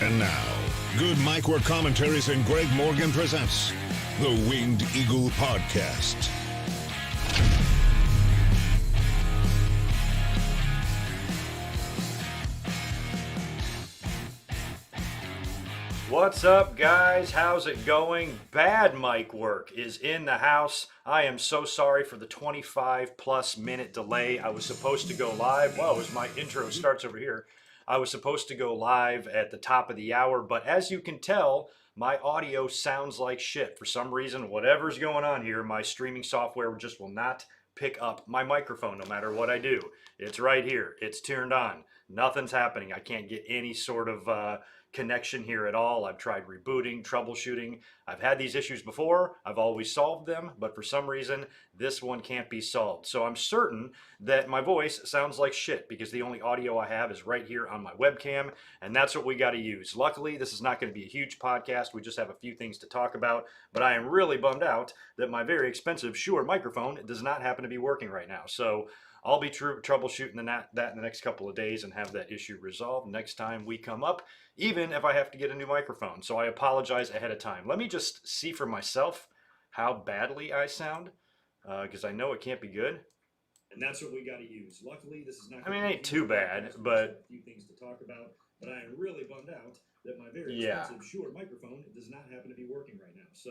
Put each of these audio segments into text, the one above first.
And now, good mic work commentaries and Greg Morgan presents the Winged Eagle Podcast. What's up, guys? How's it going? Bad mic work is in the house. I am so sorry for the 25+ minute delay. I was supposed to go live. Whoa, as my intro starts over here. I was supposed to go live at the top of the hour, but as you can tell, my audio sounds like shit. For some reason, whatever's going on here, my streaming software just will not pick up my microphone no matter what I do. It's right here. It's turned on. Nothing's happening. I can't get any sort of connection here at all. I've tried rebooting, troubleshooting. I've had these issues before. I've always solved them, but for some reason, this one can't be solved. So I'm certain that my voice sounds like shit because the only audio I have is right here on my webcam, and that's what we got to use. Luckily, this is not going to be a huge podcast. We just have a few things to talk about, but I am really bummed out that my very expensive Shure microphone does not happen to be working right now. So I'll be troubleshooting that in the next couple of days and have that issue resolved next time we come up, even if I have to get a new microphone. So I apologize ahead of time. Let me just see for myself how badly I sound, because I know it can't be good. And that's what we got to use. Luckily, this is not. I mean, it ain't too bad, but a few things to talk about. But I am really bummed out that my very expensive Shure microphone does not happen to be working right now. So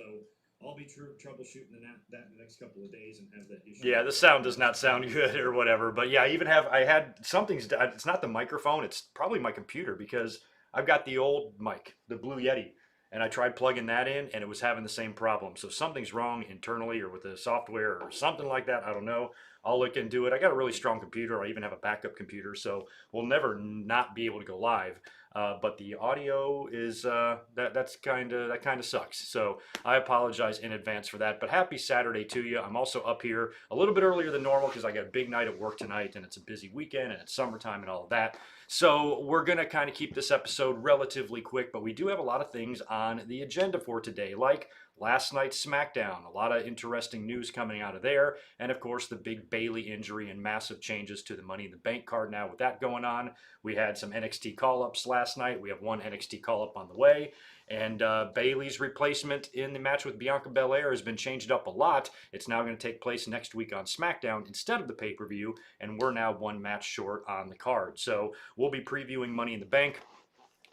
I'll be troubleshooting that in the next couple of days and have that issue. Yeah, the sound does not sound good or whatever. But yeah, I had something's. It's not the microphone. It's probably my computer because I've got the old mic, the Blue Yeti, and I tried plugging that in and it was having the same problem. So something's wrong internally or with the software or something like that. I don't know. I'll look into it. I got a really strong computer. I even have a backup computer, so we'll never not be able to go live. But the audio is that kind of sucks. So I apologize in advance for that. But happy Saturday to you. I'm also up here a little bit earlier than normal because I got a big night at work tonight, and it's a busy weekend, and it's summertime and all of that. So we're gonna kind of keep this episode relatively quick, but we do have a lot of things on the agenda for today, like last night's Smackdown, a lot of interesting news coming out of there, and of course the big Bayley injury and massive changes to the Money in the Bank card now with that going on. We had some NXT call-ups last night. We have one NXT call-up on the way, and Bayley's replacement in the match with Bianca Belair has been changed up a lot. It's now going to take place next week on Smackdown instead of the pay-per-view, and we're now one match short on the card. So we'll be previewing Money in the Bank,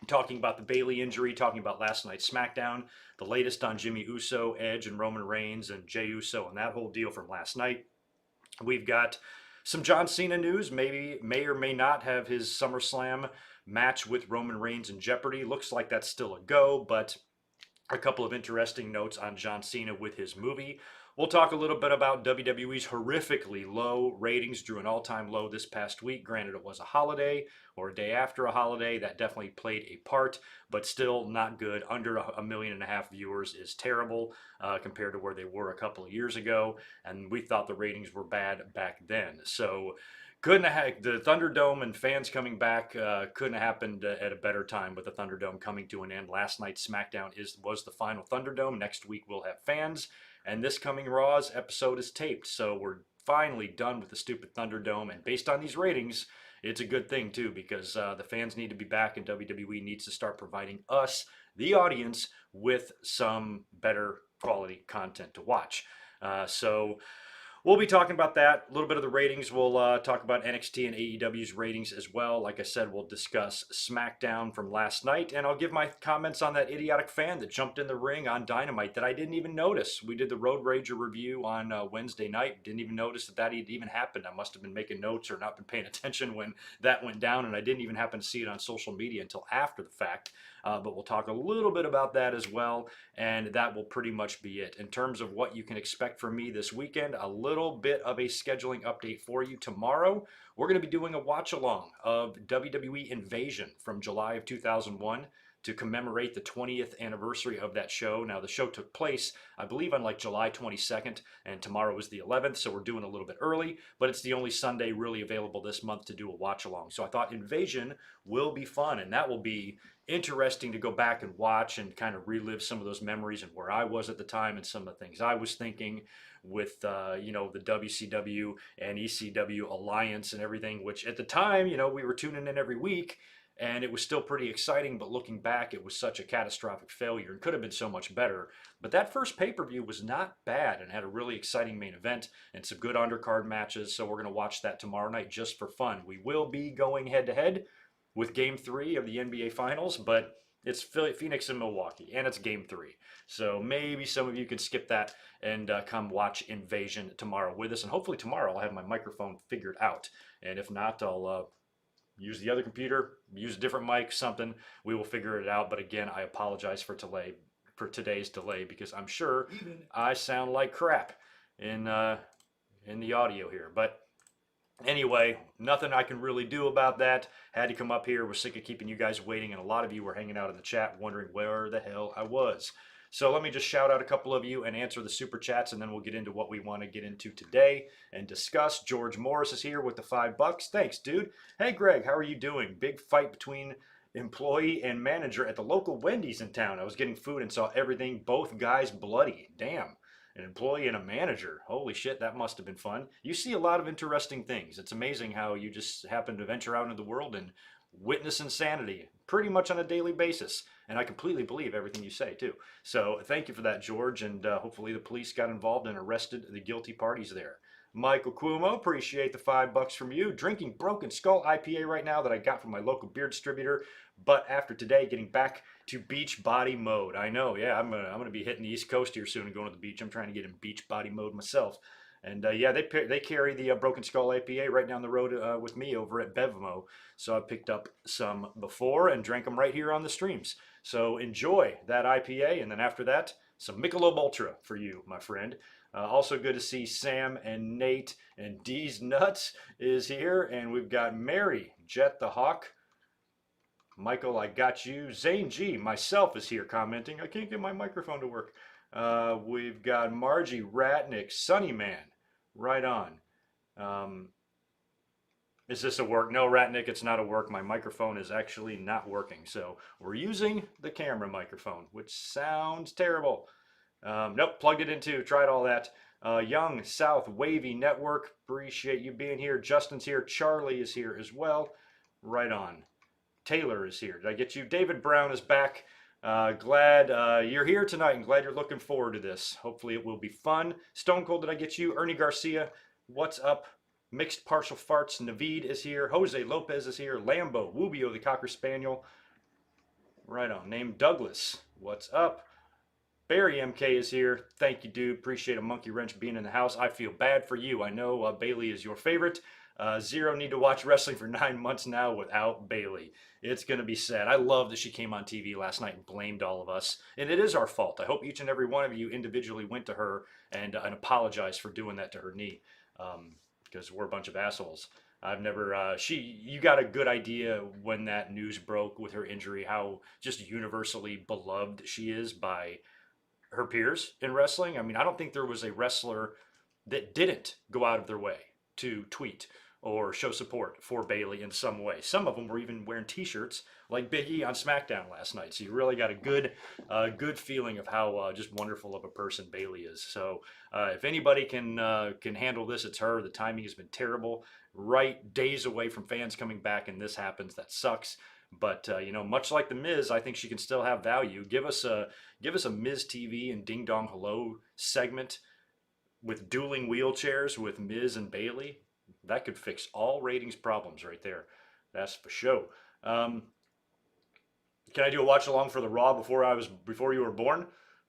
talking about the Bayley injury, talking about last night's Smackdown, the latest on Jimmy Uso, Edge, and Roman Reigns, and Jey Uso, and that whole deal from last night. We've got some John Cena news, may or may not have his SummerSlam match with Roman Reigns in jeopardy. Looks like that's still a go, but a couple of interesting notes on John Cena with his movie. We'll talk a little bit about WWE's horrifically low ratings, drew an all-time low this past week. Granted, it was a holiday or a day after a holiday. That definitely played a part, but still not good. Under 1.5 million viewers is terrible compared to where they were a couple of years ago, and we thought the ratings were bad back then. So couldn't have the Thunderdome and fans coming back couldn't have happened at a better time with the Thunderdome coming to an end. Last night's Smackdown was the final Thunderdome. Next week we'll have fans. And this coming Raw's episode is taped, so we're finally done with the stupid Thunderdome. And based on these ratings, it's a good thing, too, because the fans need to be back, and WWE needs to start providing us, the audience, with some better quality content to watch. So we'll be talking about that, a little bit of the ratings. We'll talk about NXT and AEW's ratings as well. Like I said, we'll discuss Smackdown from last night, and I'll give my comments on that idiotic fan that jumped in the ring on Dynamite that I didn't even notice. We did the Road Rager review on Wednesday night. Didn't even notice that had even happened. I must have been making notes or not been paying attention when that went down, and I didn't even happen to see it on social media until after the fact. But we'll talk a little bit about that as well, and that will pretty much be it. In terms of what you can expect from me this weekend, a little bit of a scheduling update for you. Tomorrow, we're going to be doing a watch-along of WWE Invasion from July of 2001 to commemorate the 20th anniversary of that show. Now, the show took place, I believe, on like July 22nd, and tomorrow is the 11th, so we're doing a little bit early, but it's the only Sunday really available this month to do a watch-along. So I thought Invasion will be fun, and that will be interesting to go back and watch and kind of relive some of those memories and where I was at the time and some of the things I was thinking with, the WCW and ECW alliance and everything, which at the time, we were tuning in every week. and it was still pretty exciting, but looking back, it was such a catastrophic failure and could have been so much better. But that first pay-per-view was not bad and had a really exciting main event and some good undercard matches, so we're going to watch that tomorrow night just for fun. We will be going head-to-head with Game 3 of the NBA Finals, but it's Phoenix and Milwaukee, and it's Game 3. So maybe some of you can skip that and come watch Invasion tomorrow with us, and hopefully tomorrow I'll have my microphone figured out, and if not, I'll use the other computer, use a different mic, something. We will figure it out. But again, I apologize for today's delay because I'm sure I sound like crap in the audio here. But anyway, nothing I can really do about that. Had to come up here. Was sick of keeping you guys waiting, and a lot of you were hanging out in the chat wondering where the hell I was. So let me just shout out a couple of you and answer the super chats, and then we'll get into what we want to get into today and discuss. George Morris is here with the $5. Thanks, dude. Hey, Greg, how are you doing? Big fight between employee and manager at the local Wendy's in town. I was getting food and saw everything, both guys bloody. Damn. An employee and a manager. Holy shit, that must have been fun. You see a lot of interesting things. It's amazing how you just happen to venture out into the world and witness insanity pretty much on a daily basis. And I completely believe everything you say, too. So thank you for that, George. And hopefully the police got involved and arrested the guilty parties there. Michael Cuomo, appreciate the $5 from you. Drinking Broken Skull IPA right now that I got from my local beer distributor. But after today, getting back to beach body mode. I know, yeah, I'm gonna be hitting the East Coast here soon and going to the beach. I'm trying to get in beach body mode myself. And yeah, they carry the Broken Skull IPA right down the road with me over at Bevmo. So I picked up some before and drank them right here on the streams. So enjoy that IPA, and then after that, some Michelob Ultra for you, my friend. Also good to see Sam and Nate, and D's Nuts is here, and we've got Mary, Jet the Hawk, Michael, I got you, Zane G, myself is here commenting. I can't get my microphone to work. We've got Margie Ratnick, Sunny Man, right on. Is this a work? No, Ratnick, it's not a work. My microphone is actually not working. So we're using the camera microphone, which sounds terrible. Nope, plugged it into, tried all that. Young South Wavy Network, appreciate you being here. Justin's here. Charlie is here as well. Right on. Taylor is here. Did I get you? David Brown is back. Glad you're here tonight and glad you're looking forward to this. Hopefully it will be fun. Stone Cold, did I get you? Ernie Garcia, what's up? Mixed Partial Farts, Naveed is here. Jose Lopez is here. Lambo, Wubio the Cocker Spaniel. Right on. Named Douglas, what's up? Barry MK is here. Thank you, dude. Appreciate a monkey wrench being in the house. I feel bad for you. I know Bayley is your favorite. Zero need to watch wrestling for 9 months now without Bayley. It's going to be sad. I love that she came on TV last night and blamed all of us. And it is our fault. I hope each and every one of you individually went to her and apologized for doing that to her knee. Because we're a bunch of assholes. I've never, you got a good idea when that news broke with her injury, how just universally beloved she is by her peers in wrestling. I mean, I don't think there was a wrestler that didn't go out of their way to tweet or show support for Bayley in some way. Some of them were even wearing t-shirts like Big E on Smackdown last night. So you really got a good feeling of how just wonderful of a person Bayley is. So if anybody can handle this, it's her. The timing has been terrible. Right days away from fans coming back, and this happens. That sucks. But you know, much like the Miz, I think she can still have value. Give us a Miz TV and Ding Dong Hello segment with dueling wheelchairs with Miz and Bayley. That could fix all ratings problems right there. That's for sure. Can I do a watch along for the Raw before you were born?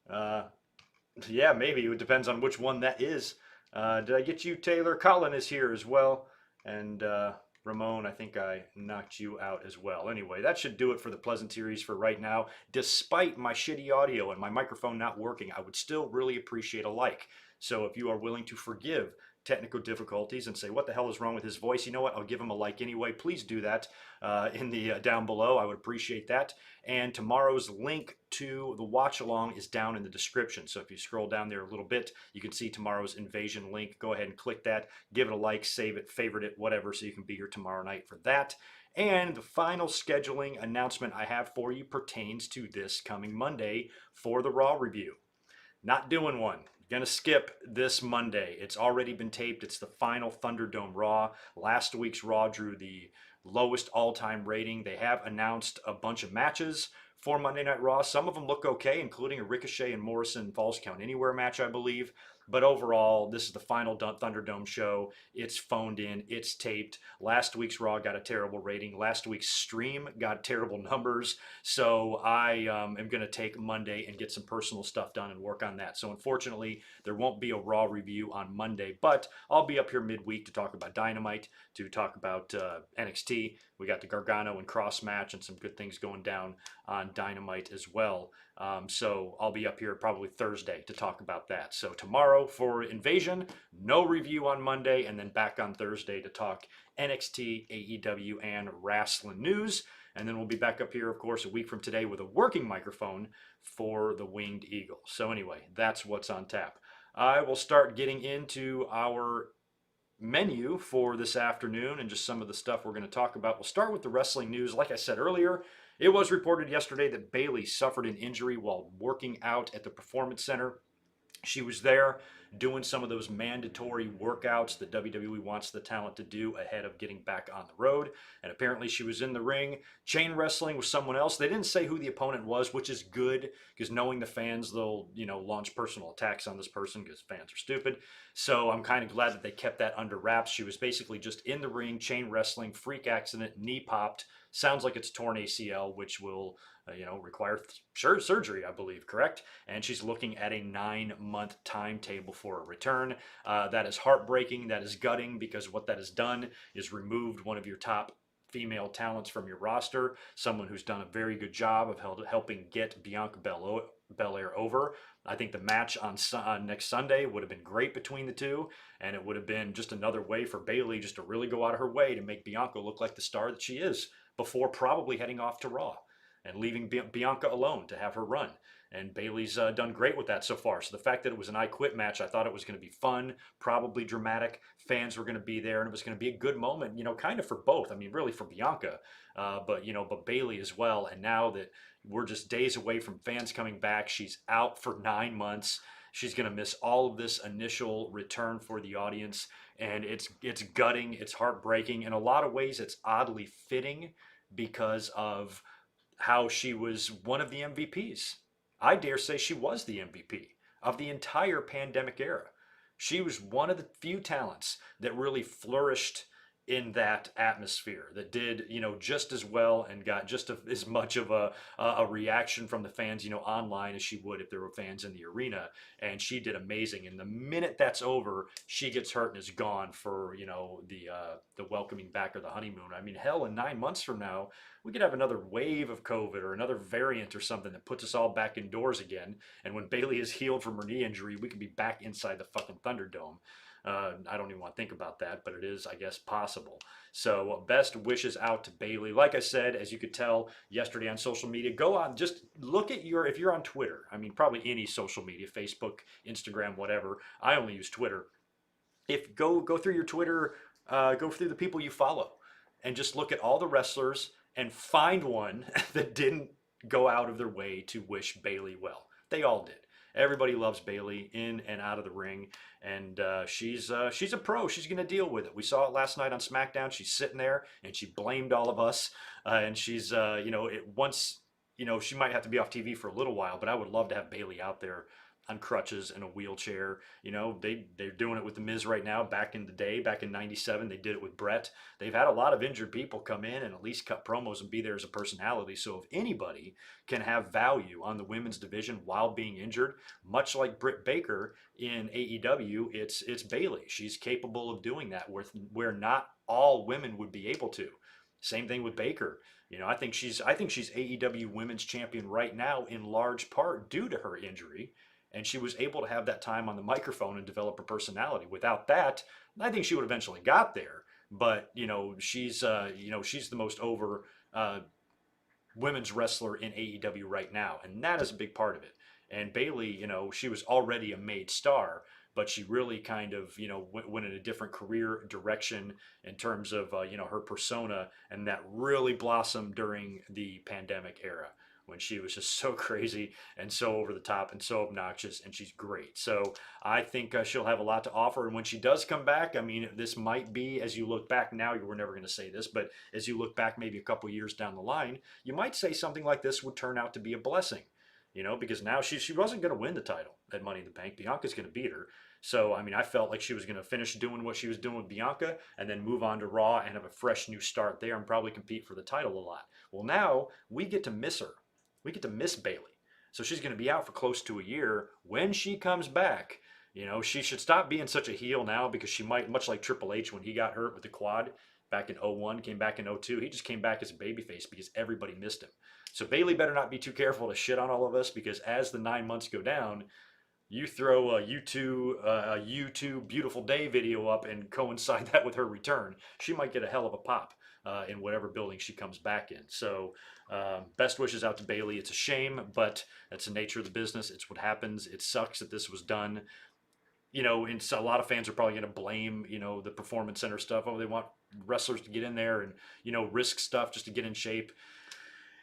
Yeah, maybe. It depends on which one that is. Did I get you, Taylor? Colin is here as well. And Ramon, I think I knocked you out as well. Anyway, that should do it for the Pleasantries for right now. Despite my shitty audio and my microphone not working, I would still really appreciate a like. So if you are willing to forgive technical difficulties and say, what the hell is wrong with his voice? You know what? I'll give him a like anyway. Please do that in the down below. I would appreciate that. And tomorrow's link to the watch along is down in the description. So if you scroll down there a little bit, you can see tomorrow's Invasion link. Go ahead and click that, give it a like, save it, favorite it, whatever, so you can be here tomorrow night for that. And the final scheduling announcement I have for you pertains to this coming Monday for the Raw review. Not doing one. Gonna skip this Monday. It's already been taped. It's the final Thunderdome Raw. Last week's Raw drew the lowest all-time rating. They have announced a bunch of matches for Monday Night Raw. Some of them look okay, including a Ricochet and Morrison Falls Count Anywhere match, I believe. But overall, this is the final Thunderdome show. It's phoned in. It's taped. Last week's Raw got a terrible rating. Last week's stream got terrible numbers. So I am going to take Monday and get some personal stuff done and work on that. So unfortunately, there won't be a Raw review on Monday. But I'll be up here midweek to talk about Dynamite, to talk about NXT. We got the Gargano and Cross match and some good things going down on Dynamite as well. So I'll be up here probably Thursday to talk about that. So tomorrow for Invasion, no review on Monday, and then back on Thursday to talk NXT, AEW, and wrestling news. And then we'll be back up here, of course, a week from today with a working microphone for the Winged Eagle. So anyway, that's what's on tap. I will start getting into our menu for this afternoon and just some of the stuff we're going to talk about. We'll start with the wrestling news. Like I said earlier, it was reported yesterday that Bayley suffered an injury while working out at the Performance Center. She was there doing some of those mandatory workouts that WWE wants the talent to do ahead of getting back on the road. And apparently she was in the ring chain wrestling with someone else. They didn't say who the opponent was, which is good, because knowing the fans, they'll, launch personal attacks on this person because fans are stupid. So I'm kind of glad that they kept that under wraps. She was basically just in the ring, chain wrestling, freak accident, knee popped. Sounds like it's torn ACL, which will, require surgery, I believe, correct? And she's looking at a 9-month timetable for a return. That is heartbreaking. That is gutting, because what that has done is removed one of your top female talents from your roster, someone who's done a very good job of helping get Bianca Belair over. I think the match on next Sunday would have been great between the two, and it would have been just another way for Bayley just to really go out of her way to make Bianca look like the star that she is, before probably heading off to Raw and leaving Bianca alone to have her run. And Bayley's done great with that so far. So the fact that it was an I Quit match, I thought it was going to be fun, probably dramatic. Fans were going to be there, and it was going to be a good moment, kind of for both. I mean, really for Bianca, but Bayley as well. And now that we're just days away from fans coming back, she's out for 9 months. She's going to miss all of this initial return for the audience, and it's gutting, it's heartbreaking. In a lot of ways, it's oddly fitting because of how she was one of the MVPs. I dare say she was the MVP of the entire pandemic era. She was one of the few talents that really flourished in that atmosphere, that did, just as well and got just as much of a reaction from the fans, online as she would if there were fans in the arena. And she did amazing. And the minute that's over, she gets hurt and is gone for, the welcoming back or the honeymoon. I mean, hell, in 9 months from now, we could have another wave of COVID or another variant or something that puts us all back indoors again. And when Bayley is healed from her knee injury, we could be back inside the fucking Thunderdome. I don't even want to think about that, but it is, I guess, possible. So best wishes out to Bayley. Like I said, as you could tell yesterday on social media, go on, just look at if you're on Twitter, I mean, probably any social media, Facebook, Instagram, whatever. I only use Twitter. Go through your Twitter, go through the people you follow, and just look at all the wrestlers and find one that didn't go out of their way to wish Bayley well. They all did. Everybody loves Bayley in and out of the ring, and she's a pro. She's going to deal with it. We saw it last night on Smackdown. She's sitting there, and she blamed all of us, and she's, she might have to be off TV for a little while, but I would love to have Bayley out there on crutches in a wheelchair. They're doing it with The Miz right now. Back in the day, back in 97, they did it with Brett. They've had a lot of injured people come in and at least cut promos and be there as a personality. So if anybody can have value on the women's division while being injured, much like Britt Baker in AEW, it's Bayley. She's capable of doing that where not all women would be able to. Same thing with Baker. I think she's AEW Women's Champion right now in large part due to her injury. And she was able to have that time on the microphone and develop her personality. Without that, I think she would eventually got there. But she's the most over women's wrestler in AEW right now, and that is a big part of it. And Bayley, she was already a made star, but she really kind of went in a different career direction in terms of her persona, and that really blossomed during the pandemic era, when she was just so crazy and so over the top and so obnoxious, and she's great. So I think she'll have a lot to offer. And when she does come back, I mean, this might be, as you look back now, you were never going to say this, but as you look back maybe a couple years down the line, you might say something like this would turn out to be a blessing. You know, because now she wasn't going to win the title at Money in the Bank. Bianca's going to beat her. So, I mean, I felt like she was going to finish doing what she was doing with Bianca and then move on to Raw and have a fresh new start there and probably compete for the title a lot. Well, now we get to miss her. We get to miss Bayley. So she's going to be out for close to a year. When she comes back, you know, she should stop being such a heel now, because she might, much like Triple H when he got hurt with the quad back in 01, came back in 02, he just came back as a babyface because everybody missed him. So Bayley better not be too careful to shit on all of us, because as the 9 months go down, you throw a YouTube Beautiful Day video up and coincide that with her return, she might get a hell of a pop in whatever building she comes back in. So best wishes out to Bayley. It's a shame, but that's the nature of the business. It's what happens. It sucks that this was done. You know, and so a lot of fans are probably going to blame, you know, the Performance Center stuff. Oh, they want wrestlers to get in there and, you know, risk stuff just to get in shape.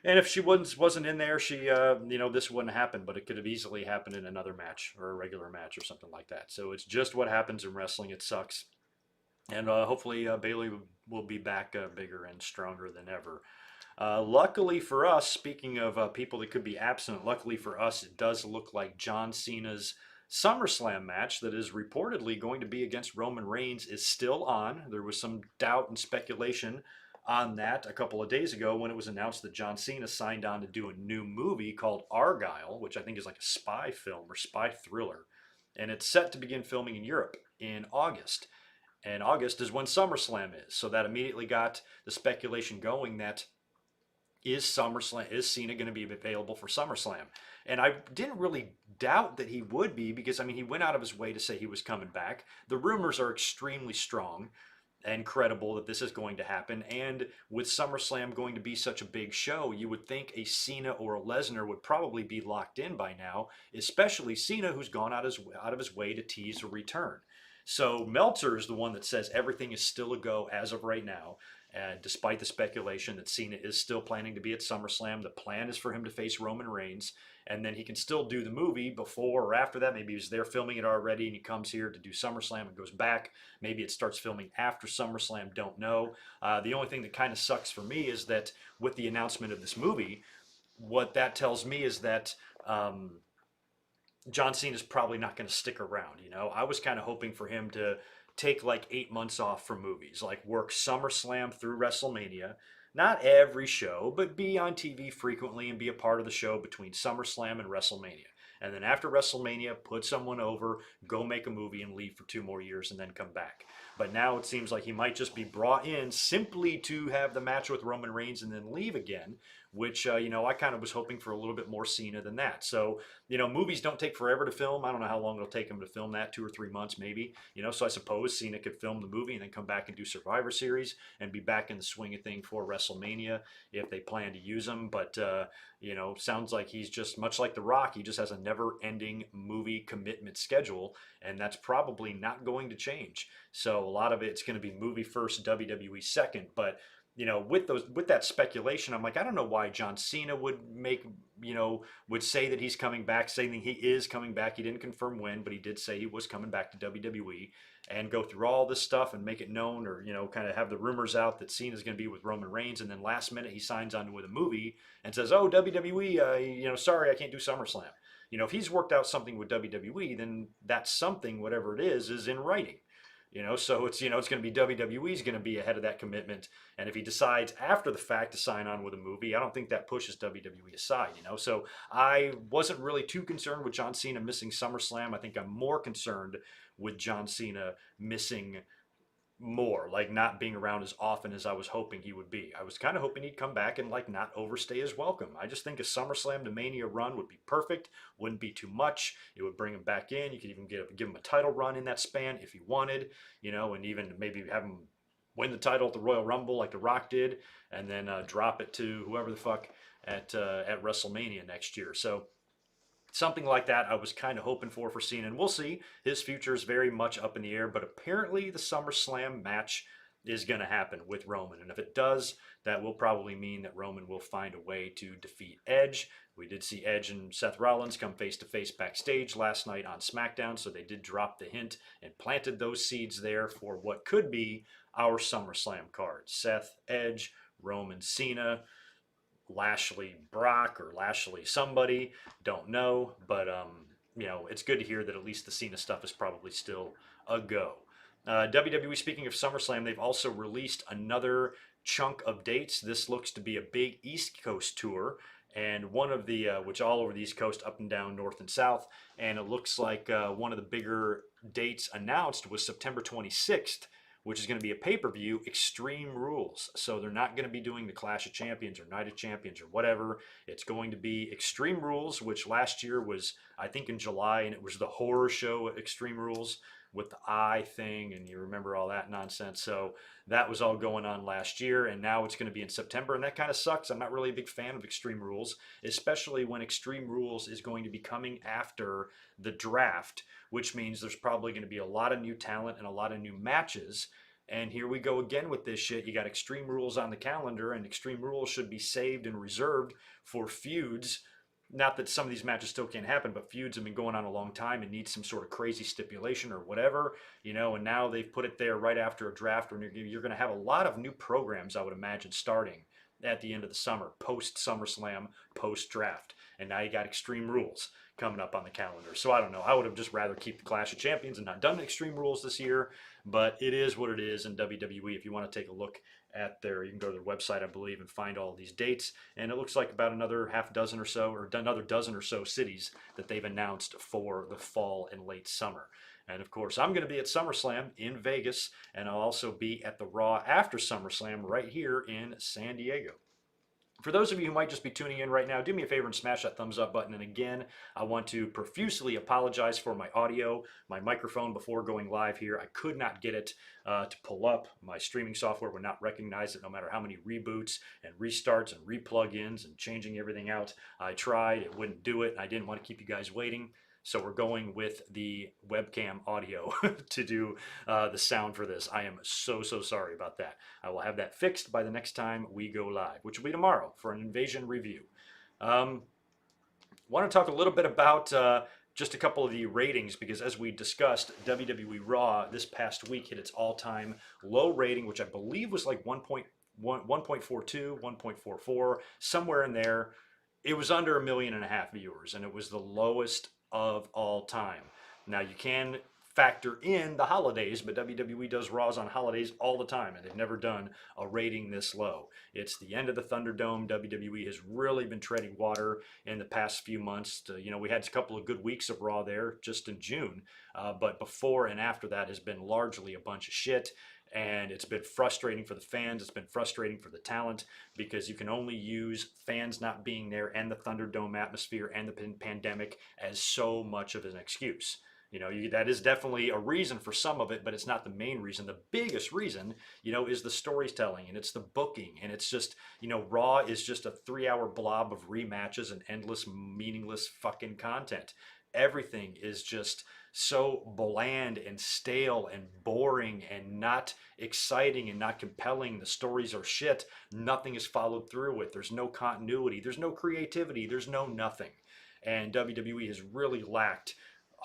And if she wasn't in there, she, you know, this wouldn't happen, but it could have easily happened in another match or a regular match or something like that. So it's just what happens in wrestling. It sucks. And hopefully Bayley will be back bigger and stronger than ever. Luckily for us, speaking of people that could be absent, luckily for us, it does look like John Cena's SummerSlam match that is reportedly going to be against Roman Reigns is still on. There was some doubt and speculation on that a couple of days ago when it was announced that John Cena signed on to do a new movie called Argyle, which I think is like a spy film or spy thriller. And it's set to begin filming in Europe in August. And August is when SummerSlam is. So that immediately got the speculation going that is Cena going to be available for SummerSlam? And I didn't really doubt that he would be, because, I mean, he went out of his way to say he was coming back. The rumors are extremely strong and credible that this is going to happen. And with SummerSlam going to be such a big show, you would think a Cena or a Lesnar would probably be locked in by now, especially Cena, who's gone out of his way to tease a return. So Meltzer is the one that says everything is still a go as of right now. Despite the speculation that Cena is still planning to be at SummerSlam, the plan is for him to face Roman Reigns, and then he can still do the movie before or after that. Maybe he was there filming it already and he comes here to do SummerSlam and goes back. Maybe it starts filming after SummerSlam, don't know. The only thing that kind of sucks for me is that with the announcement of this movie, what that tells me is that John Cena is probably not going to stick around. You know, I was kind of hoping for him to take like 8 months off from movies, like work SummerSlam through WrestleMania, not every show, but be on TV frequently and be a part of the show between SummerSlam and WrestleMania. And then after WrestleMania, put someone over, go make a movie and leave for 2 more years and then come back. But now it seems like he might just be brought in simply to have the match with Roman Reigns and then leave again, which, you know, I kind of was hoping for a little bit more Cena than that. So, you know, movies don't take forever to film. I don't know how long it'll take him to film that, 2 or 3 months maybe. You know, so I suppose Cena could film the movie and then come back and do Survivor Series and be back in the swing of thing for WrestleMania if they plan to use him. But, you know, sounds like he's just, much like The Rock, he just has a never-ending movie commitment schedule, and that's probably not going to change. So a lot of it's going to be movie first, WWE second. But, you know, with that speculation, I'm like, I don't know why John Cena would would say that he's coming back, saying that he is coming back. He didn't confirm when, but he did say he was coming back to WWE, and go through all this stuff and make it known, or, you know, kind of have the rumors out that Cena's going to be with Roman Reigns, and then last minute he signs on with a movie and says, oh, WWE, you know, sorry, I can't do SummerSlam. You know, if he's worked out something with WWE, then that something, whatever it is in writing. You know, so it's, you know, it's going to be WWE's going to be ahead of that commitment. And if he decides after the fact to sign on with a movie, I don't think that pushes WWE aside, you know. So I wasn't really too concerned with John Cena missing SummerSlam. I think I'm more concerned with John Cena missing more, like not being around as often as I was hoping he would be. I was kind of hoping he'd come back and like not overstay his welcome. I just think a SummerSlam to Mania run would be perfect, wouldn't be too much. It would bring him back in. You could even give him a title run in that span if he wanted, you know, and even maybe have him win the title at the Royal Rumble like The Rock did, and then drop it to whoever the fuck at WrestleMania next year. So something like that I was kind of hoping for Cena, and we'll see. His future is very much up in the air, but apparently the SummerSlam match is going to happen with Roman. And if it does, that will probably mean that Roman will find a way to defeat Edge. We did see Edge and Seth Rollins come face to face backstage last night on SmackDown, so they did drop the hint and planted those seeds there for what could be our SummerSlam card. Seth, Edge, Roman, Cena, Lashley, Brock, or Lashley somebody, don't know, but it's good to hear that at least the Cena stuff is probably still a go. WWE, speaking of SummerSlam, they've also released another chunk of dates. This looks to be a big East Coast tour, and one of the, which all over the East Coast, up and down, north and south, and it looks like one of the bigger dates announced was September 26th, which is going to be a pay-per-view, Extreme Rules. So they're not going to be doing the Clash of Champions or Night of Champions or whatever. It's going to be Extreme Rules, which last year was, I think, in July, and it was the horror show Extreme Rules with the eye thing, and you remember all that nonsense. So that was all going on last year, and now it's going to be in September, and that kind of sucks. I'm not really a big fan of Extreme Rules, especially when Extreme Rules is going to be coming after the draft, which means there's probably going to be a lot of new talent and a lot of new matches. And here we go again with this shit. You got Extreme Rules on the calendar, and Extreme Rules should be saved and reserved for feuds. Not that some of these matches still can't happen, but feuds have been going on a long time and need some sort of crazy stipulation or whatever, and now they've put it there right after a draft when you're going to have a lot of new programs, I would imagine, starting at the end of the summer, post SummerSlam, post draft. And now you got Extreme Rules coming up on the calendar. So I don't know. I would have just rather keep the Clash of Champions and not done Extreme Rules this year, but it is what it is in WWE. If you want to take a look at you can go to their website, I believe, and find all these dates. And it looks like about another half dozen or so, or another dozen or so cities that they've announced for the fall and late summer. And of course, I'm going to be at SummerSlam in Vegas, and I'll also be at the Raw after SummerSlam right here in San Diego. For those of you who might just be tuning in right now, do me a favor and smash that thumbs up button. And again, I want to profusely apologize for my audio, my microphone before going live here. I could not get it to pull up. My streaming software would not recognize it no matter how many reboots and restarts and replug-ins and changing everything out. I tried, it wouldn't do it, and I didn't want to keep you guys waiting. So we're going with the webcam audio to do the sound for this. I am so sorry about that. I will have that fixed by the next time we go live, which will be tomorrow for an Invasion review. Want to talk a little bit about just a couple of the ratings, because as we discussed, WWE Raw this past week hit its all-time low rating, which I believe was like 1.42, 1.44, somewhere in there. It was under 1.5 million viewers, and it was the lowest of all time. Now you can factor in the holidays, but WWE does Raws on holidays all the time, and they've never done a rating this low. It's the end of the Thunderdome. WWE has really been treading water in the past few months. We had a couple of good weeks of Raw there just in June, but before and after that has been largely a bunch of shit. And it's been frustrating for the fans. It's been frustrating for the talent, because you can only use fans not being there and the Thunderdome atmosphere and the pandemic as so much of an excuse. That is definitely a reason for some of it, but it's not the main reason. The biggest reason, is the storytelling, and it's the booking, and it's just, Raw is just a 3-hour blob of rematches and endless, meaningless fucking content. Everything is just so bland and stale and boring and not exciting and not compelling. The stories are shit. Nothing is followed through with. There's no continuity. There's no creativity. There's no nothing. And WWE has really lacked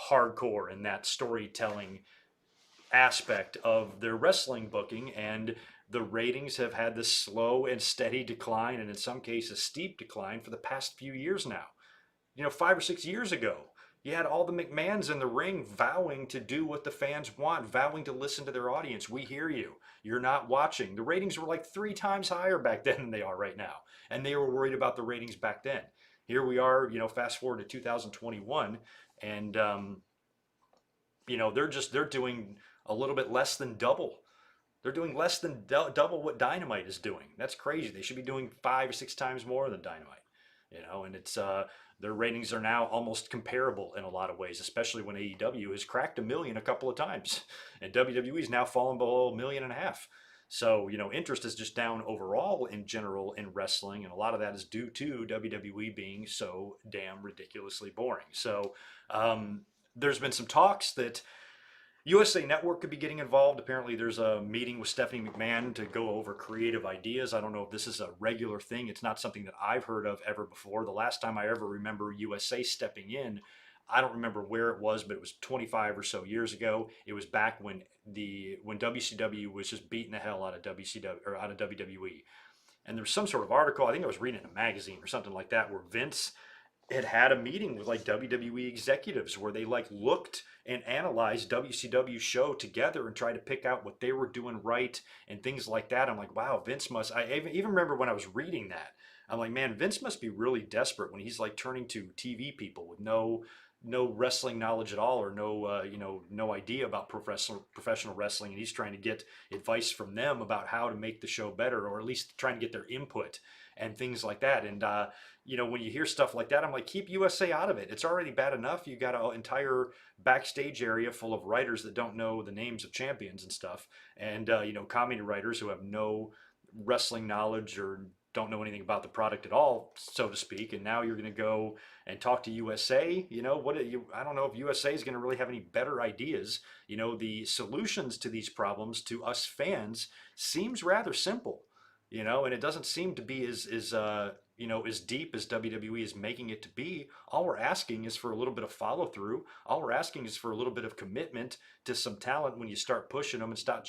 hardcore in that storytelling aspect of their wrestling booking, and the ratings have had this slow and steady decline, and in some cases steep decline, for the past few years now. 5 or 6 years ago, you had all the McMahons in the ring vowing to do what the fans want, vowing to listen to their audience. We hear you. You're not watching. The ratings were like 3 times higher back then than they are right now. And they were worried about the ratings back then. Here we are, fast forward to 2021, and, they're doing a little bit less than double. They're doing less than double what Dynamite is doing. That's crazy. They should be doing 5 or 6 times more than Dynamite. And it's their ratings are now almost comparable in a lot of ways, especially when AEW has cracked 1 million a couple of times, and WWE is now fallen below 1.5 million. So interest is just down overall in general in wrestling, and a lot of that is due to WWE being so damn ridiculously boring. So there's been some talks that USA Network could be getting involved. Apparently, there's a meeting with Stephanie McMahon to go over creative ideas. I don't know if this is a regular thing. It's not something that I've heard of ever before. The last time I ever remember USA stepping in, I don't remember where it was, but it was 25 or so years ago. It was back when WCW was just beating the hell out of WCW or out of WWE. And there was some sort of article, I think I was reading in a magazine or something like that, where Vince had a meeting with like WWE executives where they like looked and analyzed WCW show together and tried to pick out what they were doing right and things like that. I'm like, wow, Vince must. I even remember when I was reading that, I'm like, man, Vince must be really desperate when he's like turning to TV people with no wrestling knowledge at all, or no idea about professional wrestling, and he's trying to get advice from them about how to make the show better, or at least trying to get their input and things like that. And when you hear stuff like that, I'm like, keep USA out of it. It's already bad enough. You got an entire backstage area full of writers that don't know the names of champions and stuff, and comedy writers who have no wrestling knowledge or don't know anything about the product at all, so to speak. And now you're going to go and talk to USA. I don't know if USA is going to really have any better ideas. The solutions to these problems to us fans seems rather simple. And it doesn't seem to be as deep as WWE is making it to be. All we're asking is for a little bit of follow through. All we're asking is for a little bit of commitment to some talent when you start pushing them, and stop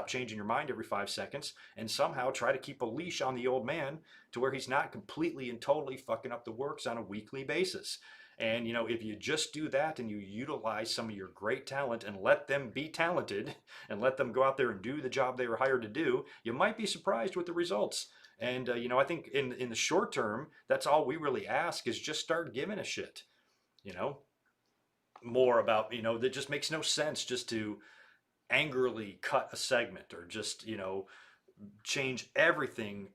changing your mind every 5 seconds, and somehow try to keep a leash on the old man to where he's not completely and totally fucking up the works on a weekly basis. And if you just do that and you utilize some of your great talent and let them be talented and let them go out there and do the job they were hired to do, you might be surprised with the results. And I think in the short term, that's all we really ask, is just start giving a shit. More about that just makes no sense just to angrily cut a segment, or just change everything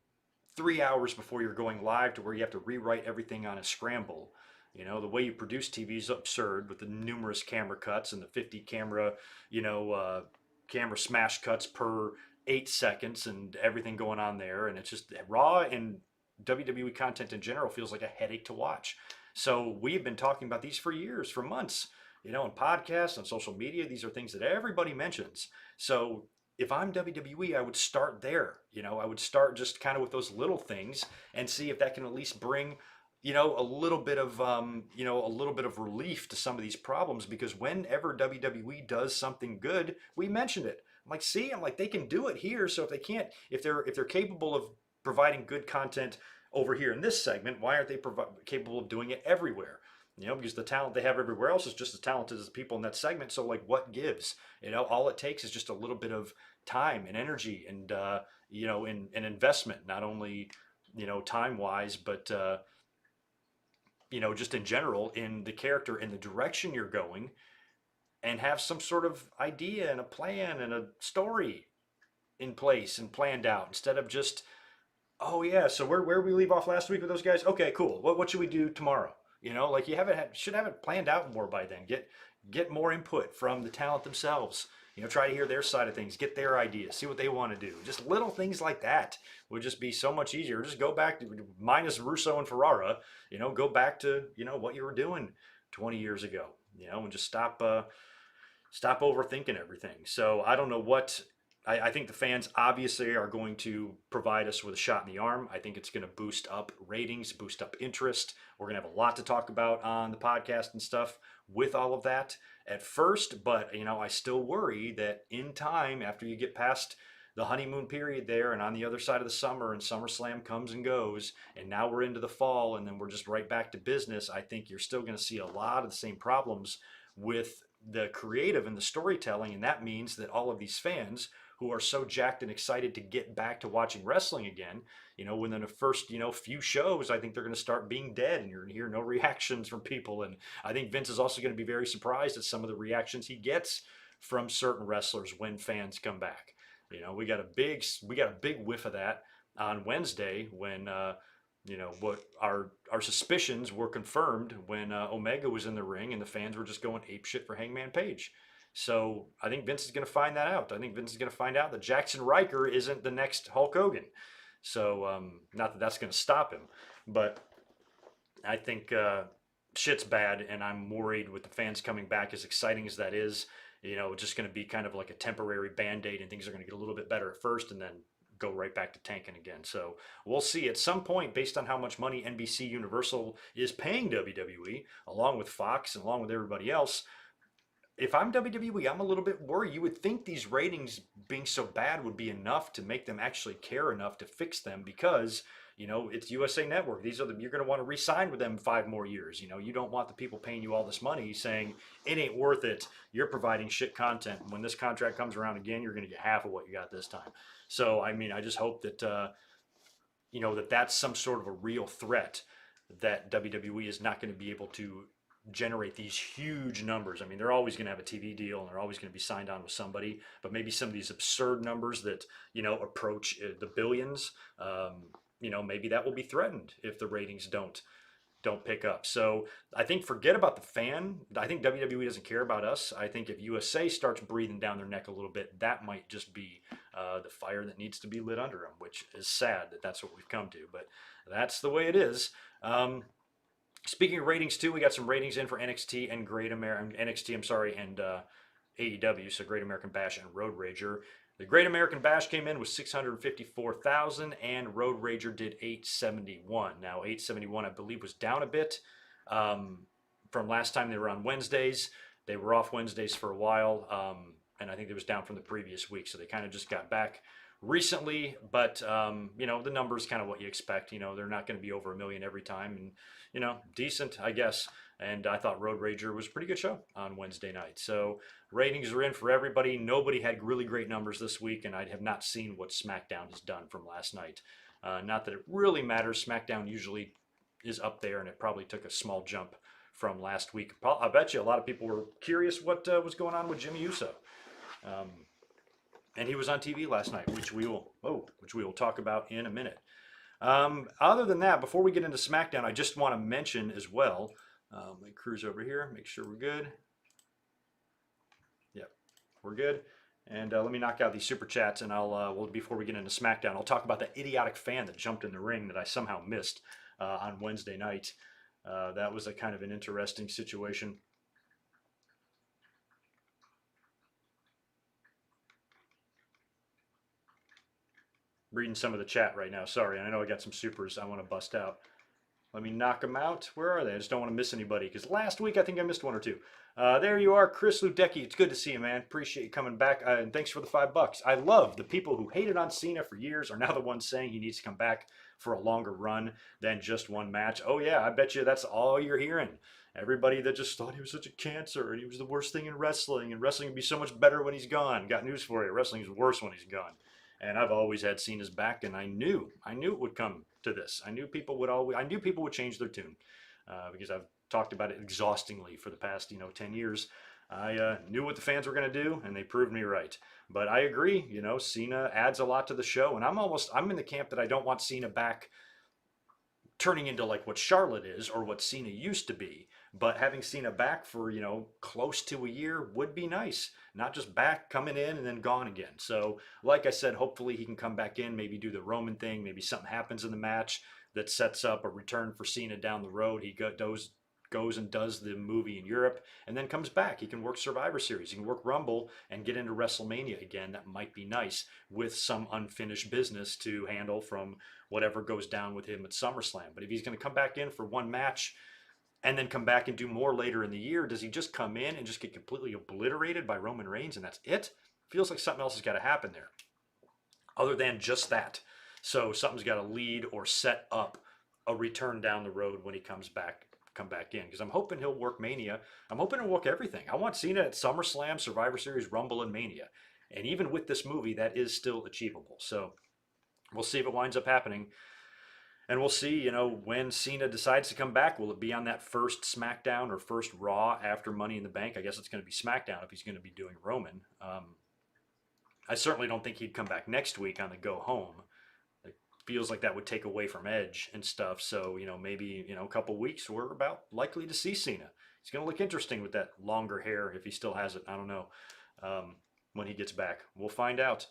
3 hours before you're going live, to where you have to rewrite everything on a scramble. The way you produce TV is absurd, with the numerous camera cuts and the 50 camera smash cuts per 8 seconds and everything going on there. And it's just Raw and WWE content in general feels like a headache to watch. So we've been talking about these for years, for months, in podcasts, on social media. These are things that everybody mentions. So if I'm WWE, I would start there. I would start just kind of with those little things and see if that can at least bring a little bit of relief to some of these problems. Because whenever WWE does something good, we mention it. I'm like, they can do it here. So if they're capable of providing good content over here in this segment, why aren't they capable of doing it everywhere? Because the talent they have everywhere else is just as talented as the people in that segment. So like, what gives? All it takes is just a little bit of time and energy and an investment, not only time wise, but just in general, in the character and the direction you're going, and have some sort of idea and a plan and a story in place and planned out, instead of just, oh yeah, so where we leave off last week with those guys? Okay, cool. What should we do tomorrow? Like, you should have it planned out more by then. Get more input from the talent themselves. Try to hear their side of things, get their ideas, see what they want to do. Just little things like that would just be so much easier. Just go back to, minus Russo and Ferrara, go back to, what you were doing 20 years ago, and just stop overthinking everything. So I don't know what, I think the fans obviously are going to provide us with a shot in the arm. I think it's going to boost up ratings, boost up interest. We're going to have a lot to talk about on the podcast and stuff with all of that at first. But, I still worry that in time, after you get past the honeymoon period there, and on the other side of the summer, and SummerSlam comes and goes, and now we're into the fall, and then we're just right back to business, I think you're still going to see a lot of the same problems with the creative and the storytelling. And that means that all of these fans who are so jacked and excited to get back to watching wrestling again, within the first, few shows, I think they're going to start being dead, and you're going to hear no reactions from people. And I think Vince is also going to be very surprised at some of the reactions he gets from certain wrestlers when fans come back. We got a big whiff of that on Wednesday when, what our suspicions were confirmed when Omega was in the ring and the fans were just going apeshit for Hangman Page. So I think Vince is going to find that out. I think Vince is going to find out that Jackson Riker isn't the next Hulk Hogan. So not that that's going to stop him, but I think shit's bad, and I'm worried with the fans coming back, as exciting as that is. just going to be kind of like a temporary band-aid, and things are going to get a little bit better at first and then go right back to tanking again. So we'll see at some point, based on how much money NBC Universal is paying WWE, along with Fox and along with everybody else. If I'm WWE, I'm a little bit worried. You would think these ratings being so bad would be enough to make them actually care enough to fix them, because it's USA Network. These are you're going to want to re-sign with them 5 more years. You don't want the people paying you all this money saying it ain't worth it. You're providing shit content. When this contract comes around again, you're going to get half of what you got this time. So I mean, I just hope that that's some sort of a real threat, that WWE is not going to be able to generate these huge numbers. I mean, they're always going to have a TV deal and they're always going to be signed on with somebody, but maybe some of these absurd numbers that, approach the billions, maybe that will be threatened if the ratings don't pick up. So I think forget about the fan. I think WWE doesn't care about us. I think if USA starts breathing down their neck a little bit, that might just be the fire that needs to be lit under them, which is sad that that's what we've come to, but that's the way it is. Speaking of ratings too, we got some ratings in for NXT and and AEW, so Great American Bash and Road Rager. The Great American Bash came in with 654,000, and Road Rager did 871. Now 871, I believe, was down a bit from last time they were on Wednesdays. They were off Wednesdays for a while, and I think it was down from the previous week, so they kind of just got back recently. But the numbers kind of what you expect. They're not going to be over 1 million every time, and decent, I guess. And I thought Road Rager was a pretty good show on Wednesday night. So ratings are in for everybody. Nobody had really great numbers this week, and I have not seen what Smackdown has done from last night. Not that it really matters. Smackdown usually is up there, and it probably took a small jump from last week. I bet you a lot of people were curious what was going on with Jimmy Uso. And he was on TV last night, which we will talk about in a minute. Other than that, before we get into SmackDown, I just want to mention as well, let me cruise over here, make sure we're good. Yep, we're good. And let me knock out these super chats, and before we get into SmackDown, I'll talk about that idiotic fan that jumped in the ring that I somehow missed on Wednesday night. That was a kind of an interesting situation. Reading some of the chat right now. Sorry, I know I got some supers I want to bust out. Let me knock them out. Where are they? I just don't want to miss anybody, because last week I think I missed 1 or 2. There you are, Chris Ludecki. It's good to see you, man. Appreciate you coming back, and thanks for the $5. I love the people who hated on Cena for years are now the ones saying he needs to come back for a longer run than just one match. Oh yeah, I bet you that's all you're hearing. Everybody that just thought he was such a cancer and he was the worst thing in wrestling, and wrestling would be so much better when he's gone. Got news for you. Wrestling is worse when he's gone. And I've always had Cena's back, and I knew it would come to this. I knew people would change their tune, because I've talked about it exhaustingly for the past 10 years. I knew what the fans were going to do, and they proved me right. But I agree, Cena adds a lot to the show, and I'm in the camp that I don't want Cena back turning into like what Charlotte is or what Cena used to be. But having Cena back for, close to a year would be nice. Not just back, coming in, and then gone again. So, like I said, hopefully he can come back in, maybe do the Roman thing. Maybe something happens in the match that sets up a return for Cena down the road. He goes and does the movie in Europe and then comes back. He can work Survivor Series. He can work Rumble and get into WrestleMania again. That might be nice, with some unfinished business to handle from whatever goes down with him at SummerSlam. But if he's going to come back in for one match and then come back and do more later in the year, does he just come in and just get completely obliterated by Roman Reigns and that's it? Feels like something else has got to happen there other than just that. So something's got to lead or set up a return down the road when he come back in, because I'm hoping he'll work Mania. I'm hoping he'll work everything. I want Cena at SummerSlam, Survivor Series, Rumble, and Mania. And even with this movie, that is still achievable. So we'll see if it winds up happening. And we'll see, when Cena decides to come back, will it be on that first SmackDown or first Raw after Money in the Bank? I guess it's going to be SmackDown if he's going to be doing Roman. I certainly don't think he'd come back next week on the go home. It feels like that would take away from Edge and stuff. So, maybe, a couple weeks, we're about likely to see Cena. He's going to look interesting with that longer hair if he still has it. I don't know. When he gets back, we'll find out.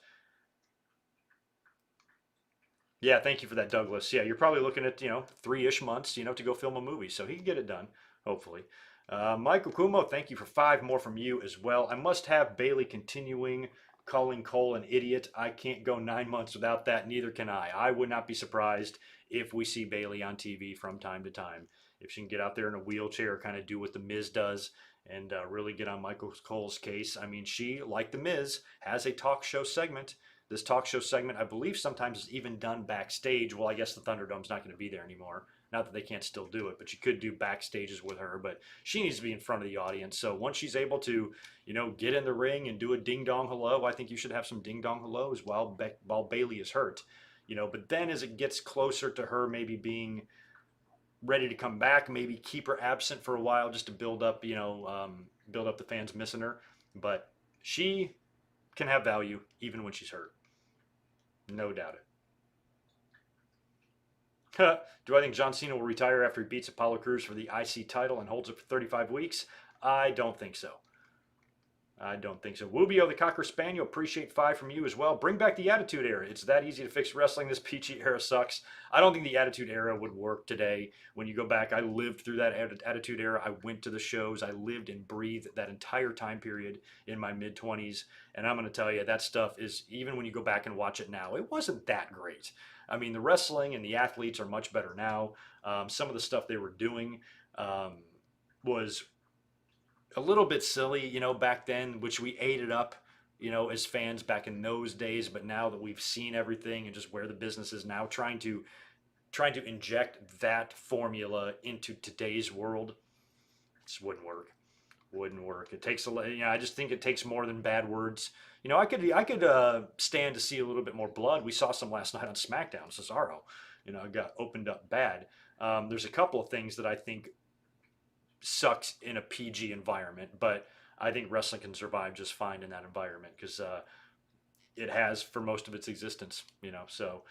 Yeah, thank you for that, Douglas. Yeah, you're probably looking at, 3-ish months, to go film a movie. So he can get it done. Hopefully. Michael Kumo, thank you for 5 more from you as well. I must have Bayley continuing calling Cole an idiot. I can't go 9 months without that. Neither can I. I would not be surprised if we see Bayley on TV from time to time. If she can get out there in a wheelchair, kind of do what The Miz does, and really get on Michael Cole's case. I mean, she, like The Miz, has a talk show segment. This talk show segment, I believe, sometimes is even done backstage. Well, I guess the Thunderdome's not going to be there anymore. Not that they can't still do it, but you could do backstages with her. But she needs to be in front of the audience. So once she's able to, get in the ring and do a ding dong hello, I think you should have some ding dong hellos while Bayley is hurt. But then as it gets closer to her maybe being ready to come back, maybe keep her absent for a while just to build up, build up the fans missing her. But she can have value even when she's hurt. No doubt it. Do I think John Cena will retire after he beats Apollo Crews for the IC title and holds it for 35 weeks? I don't think so. I don't think so. Wubio the Cocker Spaniel, appreciate 5 from you as well. Bring back the Attitude Era. It's that easy to fix wrestling. This PG era sucks. I don't think the Attitude Era would work today. When you go back, I lived through that Attitude Era. I went to the shows. I lived and breathed that entire time period in my mid-20s. And I'm going to tell you, that stuff is, even when you go back and watch it now, it wasn't that great. I mean, the wrestling and the athletes are much better now. Some of the stuff they were doing was a little bit silly, back then, which we ate it up, as fans back in those days. But now that we've seen everything and just where the business is now, trying to inject that formula into today's world, just wouldn't work. Wouldn't work. It takes I just think it takes more than bad words. I could stand to see a little bit more blood. We saw some last night on Smackdown. Cesaro, got opened up bad. There's a couple of things that I think sucks in a PG environment, but I think wrestling can survive just fine in that environment because it has for most of its existence, so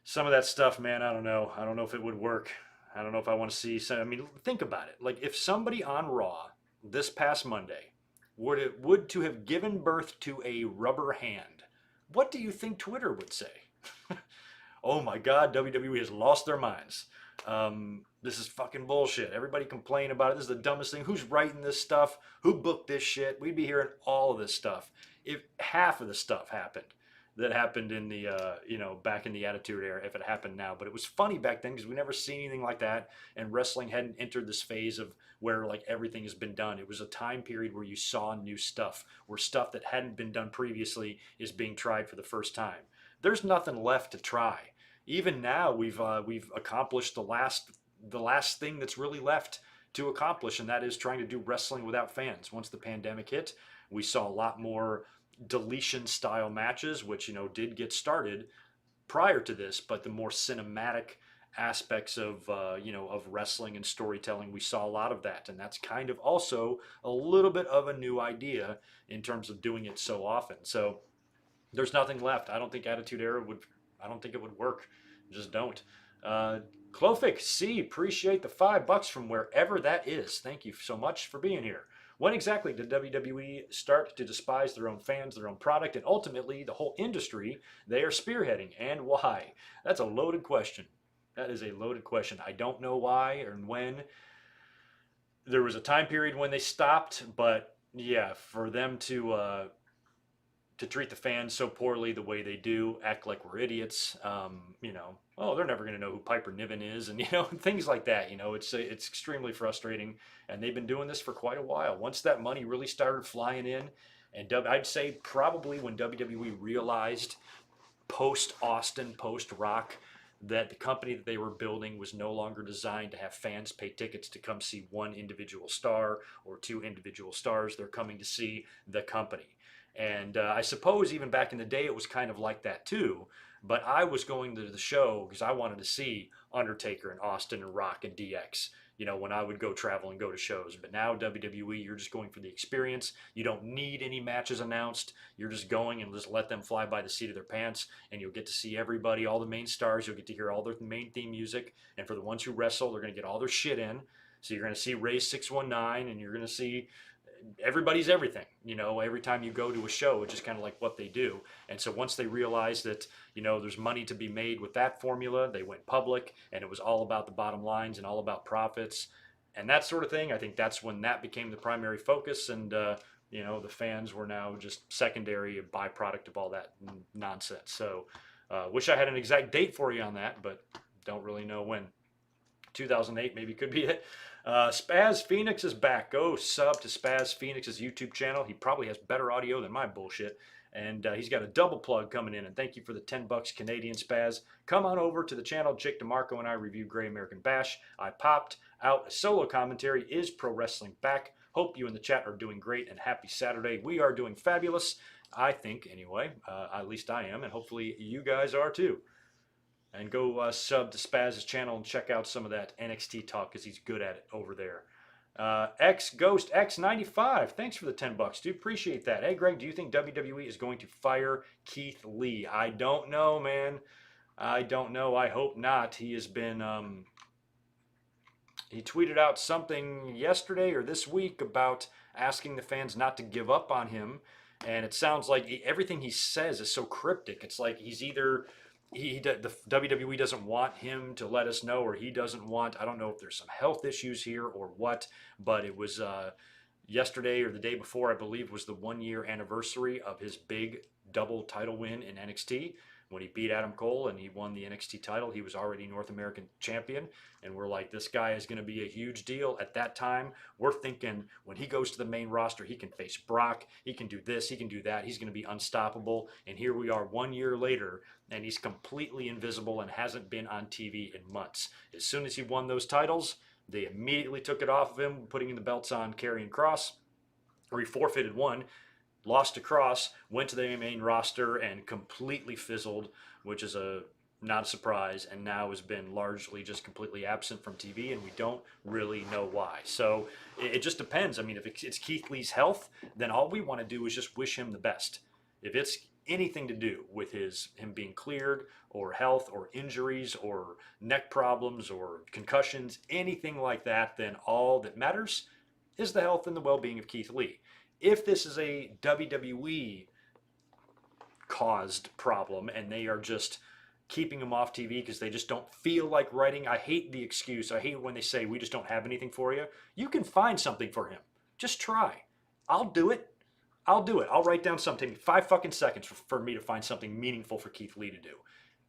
some of that stuff, man, I don't know if it would work. I don't know if I want to see some. I mean, think about it. Like, if somebody on Raw this past Monday would to have given birth to a rubber hand, what do you think Twitter would say? Oh my God, WWE has lost their minds. This is fucking bullshit. Everybody complain about it. This is the dumbest thing. Who's writing this stuff? Who booked this shit? We'd be hearing all of this stuff if half of the stuff happened that happened in the, back in the Attitude Era, if it happened now. But it was funny back then because we never seen anything like that, and wrestling hadn't entered this phase of where like everything has been done. It was a time period where you saw new stuff, where stuff that hadn't been done previously is being tried for the first time. There's nothing left to try. Even now, we've accomplished the last thing that's really left to accomplish, and that is trying to do wrestling without fans. Once the pandemic hit, we saw a lot more deletion style matches, which did get started prior to this, but the more cinematic aspects of wrestling and storytelling, we saw a lot of that, and that's kind of also a little bit of a new idea in terms of doing it so often. So there's nothing left. I don't think Attitude Era would. I don't think it would work. Just don't. Clofik C, appreciate the $5 from wherever that is. Thank you so much for being here. When exactly did WWE start to despise their own fans, their own product, and ultimately the whole industry they are spearheading, and why? That's a loaded question. That is a loaded question. I don't know why or when. There was a time period when they stopped, but yeah, for them to treat the fans so poorly the way they do, act like we're idiots, they're never going to know who Piper Niven is, and things like that. It's extremely frustrating, and they've been doing this for quite a while. Once that money really started flying in, and I'd say probably when WWE realized post-Austin, post-Rock, that the company that they were building was no longer designed to have fans pay tickets to come see one individual star or two individual stars. They're coming to see the company. And I suppose even back in the day, it was kind of like that too. But I was going to the show because I wanted to see Undertaker and Austin and Rock and DX, when I would go travel and go to shows. But now WWE, you're just going for the experience. You don't need any matches announced. You're just going and just let them fly by the seat of their pants, and you'll get to see everybody, all the main stars. You'll get to hear all their main theme music. And for the ones who wrestle, they're going to get all their shit in. So you're going to see Ray 619, and you're going to see everybody's everything. Every time you go to a show, it's just kind of like what they do. And so once they realized that there's money to be made with that formula, they went public, and it was all about the bottom lines and all about profits. and that sort of thing. I think that's when that became the primary focus, and you know, the fans were now just secondary, a byproduct of all that nonsense. So, wish I had an exact date for you on that, but don't really know when. 2008 maybe could be it. Spaz Phoenix is back. Go sub to Spaz Phoenix's YouTube channel. He probably has better audio than my bullshit. And he's got a double plug coming in. And thank you for the $10 Canadian, Spaz. Come on over to the channel. Jake DeMarco and I review Great American Bash. I popped out a solo commentary. Is Pro Wrestling back? Hope you in the chat are doing great, and happy Saturday. We are doing fabulous, I think, anyway. At least I am, and hopefully you guys are too. And go sub to Spaz's channel and check out some of that NXT talk, because he's good at it over there. Ghost X95, thanks for the $10, dude. Appreciate that. Hey, Greg, do you think WWE is going to fire Keith Lee? I don't know, man. I don't know. I hope not. He has been... he tweeted out something yesterday or this week about asking the fans not to give up on him. And it sounds like everything he says is so cryptic. It's like he's either... the WWE doesn't want him to let us know, or he doesn't want, I don't know if there's some health issues here or what, but it was yesterday or the day before, I believe, was the 1-year anniversary of his big double title win in NXT. When he beat Adam Cole and he won the NXT title, he was already North American champion. And we're like, this guy is going to be a huge deal. At that time, we're thinking when he goes to the main roster, he can face Brock. He can do this. He can do that. He's going to be unstoppable. And here we are 1 year later, and he's completely invisible and hasn't been on TV in months. As soon as he won those titles, they immediately took it off of him, putting the belts on Karrion Kross, or he forfeited one. Lost to Cross, went to the main roster and completely fizzled, which is not a surprise, and now has been largely just completely absent from TV, and we don't really know why. So it just depends. I mean, if it's Keith Lee's health, then all we want to do is just wish him the best. If it's anything to do with him being cleared, or health, or injuries, or neck problems, or concussions, anything like that, then all that matters is the health and the well-being of Keith Lee. If this is a WWE caused problem and they are just keeping him off TV because they just don't feel like writing, I hate the excuse. I hate when they say we just don't have anything for you. You can find something for him. Just try. I'll do it. I'll do it. I'll write down something. 5 fucking seconds for me to find something meaningful for Keith Lee to do.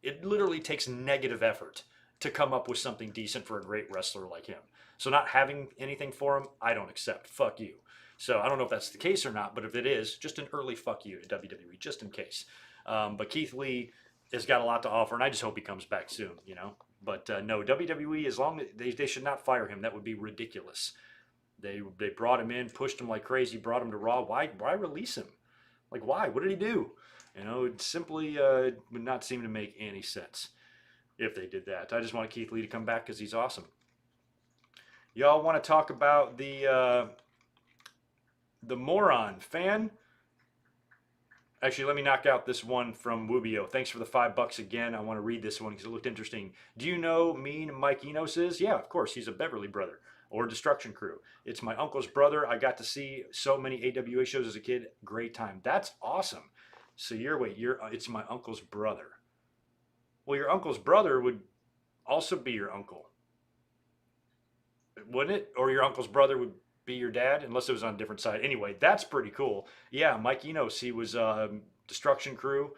It literally takes negative effort to come up with something decent for a great wrestler like him. So not having anything for him, I don't accept. Fuck you. So I don't know if that's the case or not, but if it is, just an early fuck you to WWE, just in case. But Keith Lee has got a lot to offer, and I just hope he comes back soon, you know. But no, WWE, as long as they should not fire him. That would be ridiculous. They brought him in, pushed him like crazy, brought him to Raw. Why release him? Like, why? What did he do? You know, it simply would not seem to make any sense if they did that. I just want Keith Lee to come back because he's awesome. Y'all want to talk about the moron fan? Actually, let me knock out this one from Wubio. Thanks for the $5 again. I want to read this one because it looked interesting. Do you know Mean Mike Enos is? Yeah, of course. He's a Beverly brother or Destruction Crew. It's my uncle's brother. I got to see so many AWA shows as a kid. Great time. That's awesome. So it's my uncle's brother. Well, your uncle's brother would also be your uncle, wouldn't it? Or your uncle's brother would be your dad, unless it was on a different side. Anyway, that's pretty cool. Yeah, Mike Enos, he was Destruction Crew,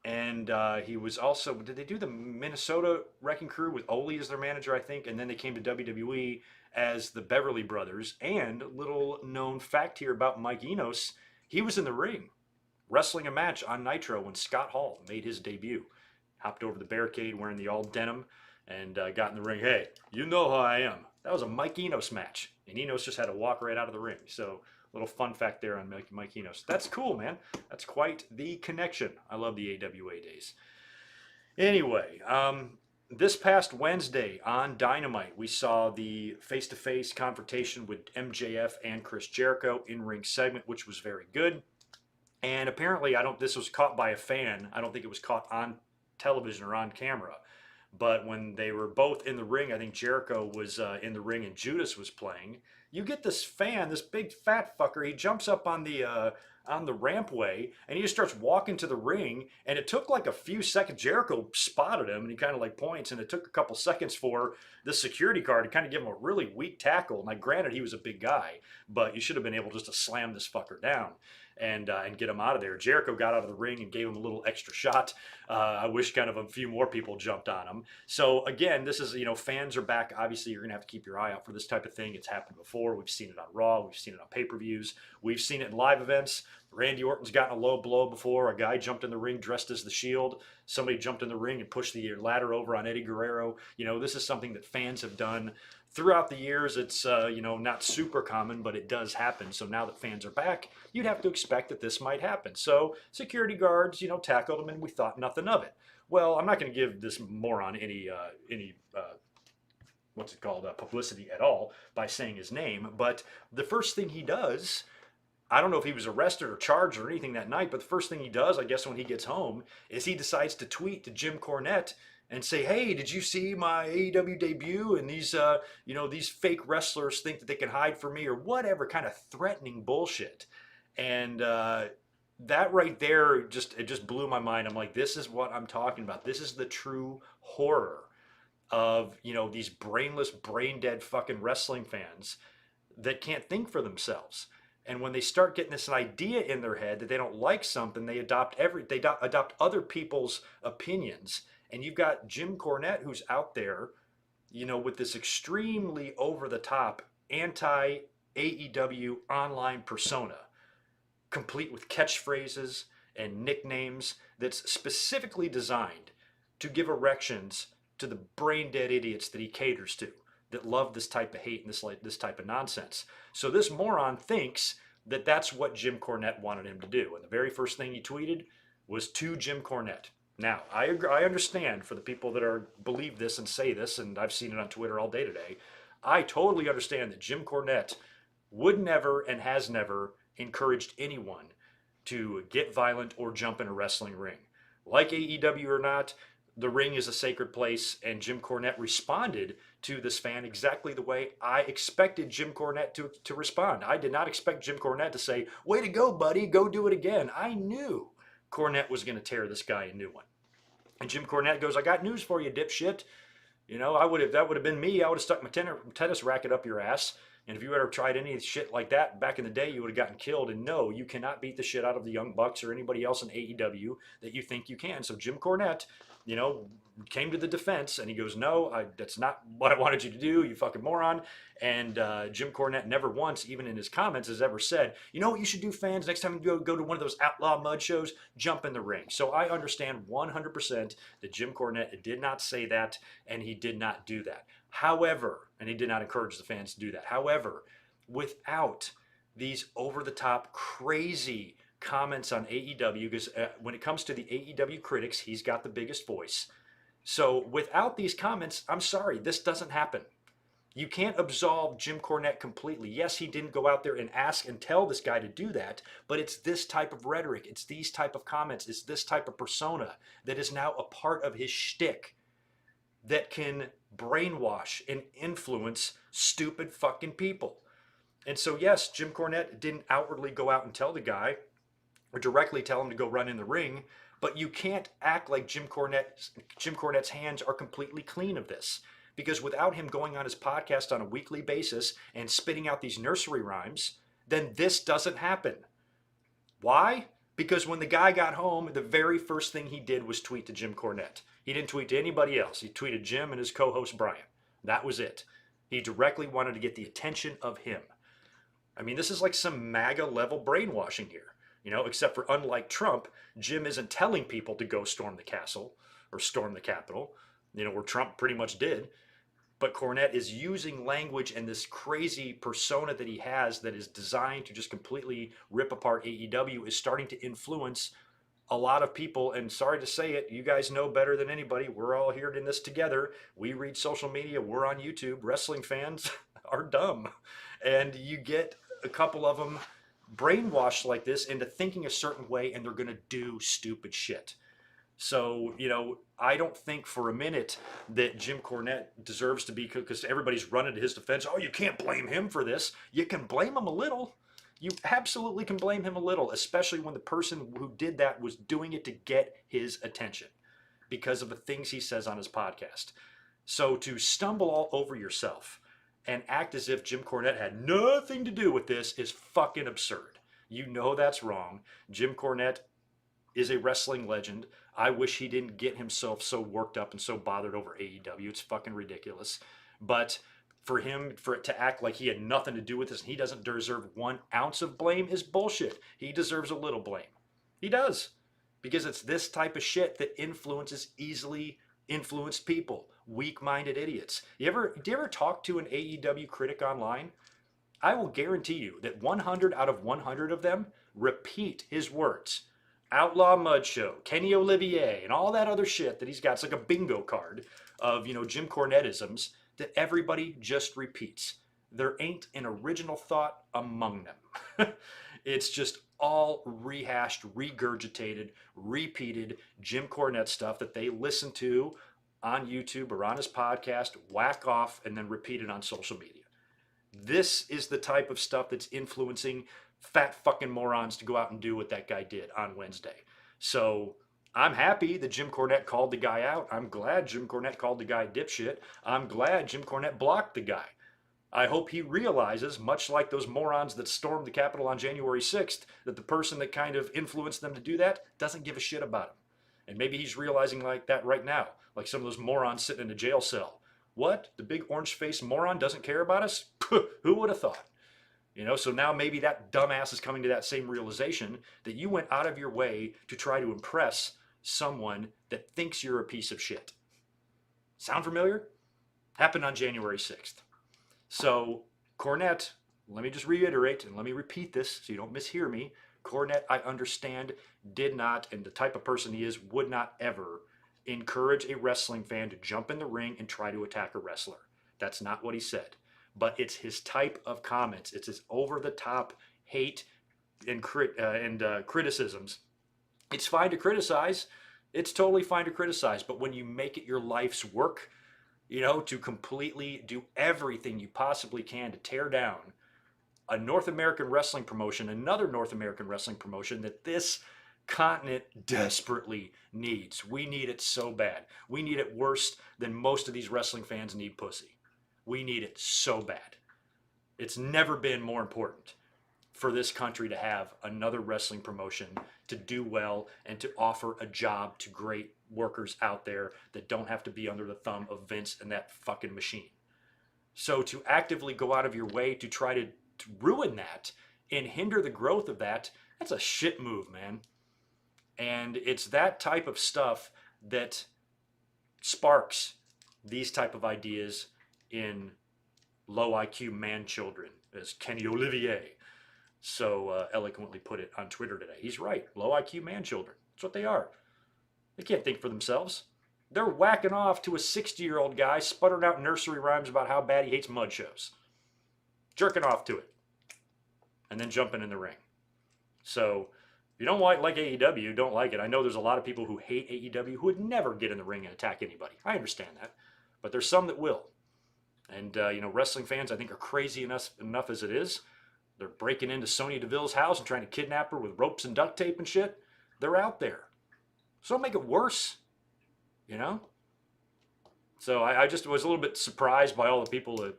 and he was also, did they do the Minnesota Wrecking Crew with Ole as their manager, I think, and then they came to WWE as the Beverly Brothers. And little known fact here about Mike Enos, he was in the ring wrestling a match on Nitro when Scott Hall made his debut. Hopped over the barricade wearing the all denim and got in the ring. Hey, you know how I am. That was a Mike Enos match, and Enos just had to walk right out of the ring. So, little fun fact there on Mike Enos. That's cool, man. That's quite the connection. I love the AWA days. Anyway, this past Wednesday on Dynamite, we saw the face-to-face confrontation with MJF and Chris Jericho in-ring segment, which was very good. And apparently, this was caught by a fan. I don't think it was caught on television or on camera. But when they were both in the ring, I think Jericho was in the ring and Judas was playing. You get this fan, this big fat fucker. He jumps up on the on the rampway, and he just starts walking to the ring, and it took like a few seconds. Jericho spotted him, and he kind of like points, and it took a couple seconds for the security guard to kind of give him a really weak tackle. And like, granted, he was a big guy, but you should have been able just to slam this fucker down and get him out of there. Jericho got out of the ring and gave him a little extra shot. I wish kind of a few more people jumped on him. So again, this is, fans are back. Obviously, you're going to have to keep your eye out for this type of thing. It's happened before. We've seen it on Raw. We've seen it on pay-per-views. We've seen it in live events. Randy Orton's gotten a low blow before. A guy jumped in the ring dressed as the Shield. Somebody jumped in the ring and pushed the ladder over on Eddie Guerrero. This is something that fans have done throughout the years. It's, not super common, but it does happen. So now that fans are back, you'd have to expect that this might happen. So security guards, tackled him, and we thought nothing of it. Well, I'm not going to give this moron any publicity at all by saying his name. But the first thing he does, I don't know if he was arrested or charged or anything that night, but the first thing he does, I guess, when he gets home, is he decides to tweet to Jim Cornette and say, "Hey, did you see my AEW debut? And these, these fake wrestlers think that they can hide from me," or whatever kind of threatening bullshit. And that right there, it just blew my mind. I'm like, this is what I'm talking about. This is the true horror of, these brainless, brain dead fucking wrestling fans that can't think for themselves. And when they start getting this idea in their head that they don't like something, they adopt other people's opinions. And you've got Jim Cornette, who's out there, with this extremely over-the-top anti-AEW online persona, complete with catchphrases and nicknames that's specifically designed to give erections to the brain-dead idiots that he caters to, that love this type of hate and this type of nonsense. So this moron thinks that that's what Jim Cornette wanted him to do. And the very first thing he tweeted was to Jim Cornette. Now, I understand for the people that believe this and say this, and I've seen it on Twitter all day today, I totally understand that Jim Cornette would never and has never encouraged anyone to get violent or jump in a wrestling ring. Like AEW or not, the ring is a sacred place, and Jim Cornette responded to this fan exactly the way I expected Jim Cornette to respond. I did not expect Jim Cornette to say, "Way to go, buddy, go do it again." I knew Cornette was going to tear this guy a new one. And Jim Cornette goes, "I got news for you, dipshit. That would have been me. I would have stuck my tennis racket up your ass. And if you ever tried any shit like that back in the day, you would have gotten killed. And no, you cannot beat the shit out of the Young Bucks or anybody else in AEW that you think you can." So Jim Cornette, came to the defense, and he goes, "No, that's not what I wanted you to do, you fucking moron." And Jim Cornette never once, even in his comments, has ever said, "You know what you should do, fans? Next time you go to one of those outlaw mud shows, jump in the ring." So I understand 100% that Jim Cornette did not say that, and he did not do that. However, and he did not encourage the fans to do that. However, without these over-the-top, crazy comments on AEW, because when it comes to the AEW critics, he's got the biggest voice. So without these comments, I'm sorry, this doesn't happen. You can't absolve Jim Cornette completely. Yes, he didn't go out there and ask and tell this guy to do that, but it's this type of rhetoric, it's these type of comments, it's this type of persona that is now a part of his shtick that can brainwash and influence stupid fucking people. And so yes, Jim Cornette didn't outwardly go out and tell the guy or directly tell him to go run in the ring, but you can't act like Jim Cornette's hands are completely clean of this. Because without him going on his podcast on a weekly basis and spitting out these nursery rhymes, then this doesn't happen. Why? Because when the guy got home, the very first thing he did was tweet to Jim Cornette. He didn't tweet to anybody else. He tweeted Jim and his co-host Brian. That was it. He directly wanted to get the attention of him. I mean, this is like some MAGA level brainwashing here. Except for unlike Trump, Jim isn't telling people to go storm the castle or storm the Capitol, where Trump pretty much did. But Cornette is using language and this crazy persona that he has that is designed to just completely rip apart AEW is starting to influence a lot of people. And sorry to say it, you guys know better than anybody. We're all here in this together. We read social media. We're on YouTube. Wrestling fans are dumb. And you get a couple of them brainwashed like this into thinking a certain way, and they're going to do stupid shit. So, I don't think for a minute that Jim Cornette deserves to be, because everybody's running to his defense. "Oh, you can't blame him for this." You can blame him a little. you absolutely can blame him a little, especially when the person who did that was doing it to get his attention because of the things he says on his podcast. So to stumble all over yourself and act as if Jim Cornette had nothing to do with this is fucking absurd. You know that's wrong. Jim Cornette is a wrestling legend. I wish he didn't get himself so worked up and so bothered over AEW. It's fucking ridiculous. But for it to act like he had nothing to do with this and he doesn't deserve 1 ounce of blame is bullshit. He deserves a little blame. He does. Because it's this type of shit that influences easily influenced people, weak-minded idiots. Do you ever talk to an AEW critic online? I will guarantee you that 100 out of 100 of them repeat his words. Outlaw Mud Show, Kenny Olivier, and all that other shit that he's got. It's like a bingo card of, Jim Cornette-isms that everybody just repeats. There ain't an original thought among them. It's just all rehashed, regurgitated, repeated Jim Cornette stuff that they listen to on YouTube or on his podcast, whack off, and then repeat it on social media. This is the type of stuff that's influencing fat fucking morons to go out and do what that guy did on Wednesday. So I'm happy that Jim Cornette called the guy out. I'm glad Jim Cornette called the guy dipshit. I'm glad Jim Cornette blocked the guy. I hope he realizes, much like those morons that stormed the Capitol on January 6th, that the person that kind of influenced them to do that doesn't give a shit about him. And maybe he's realizing like that right now, like some of those morons sitting in a jail cell. What? The big orange-faced moron doesn't care about us? Who would have thought? So now maybe that dumbass is coming to that same realization that you went out of your way to try to impress someone that thinks you're a piece of shit. Sound familiar? Happened on January 6th. So Cornette, let me just reiterate and let me repeat this so you don't mishear me. Cornette, I understand, did not, and the type of person he is, would not ever encourage a wrestling fan to jump in the ring and try to attack a wrestler. That's not what he said. But it's his type of comments. It's his over-the-top hate and criticisms. It's fine to criticize. It's totally fine to criticize. But when you make it your life's work, to completely do everything you possibly can to tear down a North American wrestling promotion, another North American wrestling promotion that this continent desperately needs. We need it so bad. We need it worse than most of these wrestling fans need pussy. We need it so bad. It's never been more important for this country to have another wrestling promotion to do well and to offer a job to great workers out there that don't have to be under the thumb of Vince and that fucking machine. So to actively go out of your way to try to ruin that and hinder the growth of that, that's a shit move, man. And it's that type of stuff that sparks these type of ideas in low IQ man children, as Kenny Olivier so eloquently put it on Twitter today. He's right. Low IQ man children. That's what they are. They can't think for themselves. They're whacking off to a 60-year-old guy sputtering out nursery rhymes about how bad he hates mud shows. Jerking off to it. And then jumping in the ring. So if you don't like AEW, don't like it. I know there's a lot of people who hate AEW who would never get in the ring and attack anybody. I understand that. But there's some that will. And, wrestling fans, I think, are crazy enough as it is. They're breaking into Sonya Deville's house and trying to kidnap her with ropes and duct tape and shit. They're out there. So don't make it worse, So I just was a little bit surprised by all the people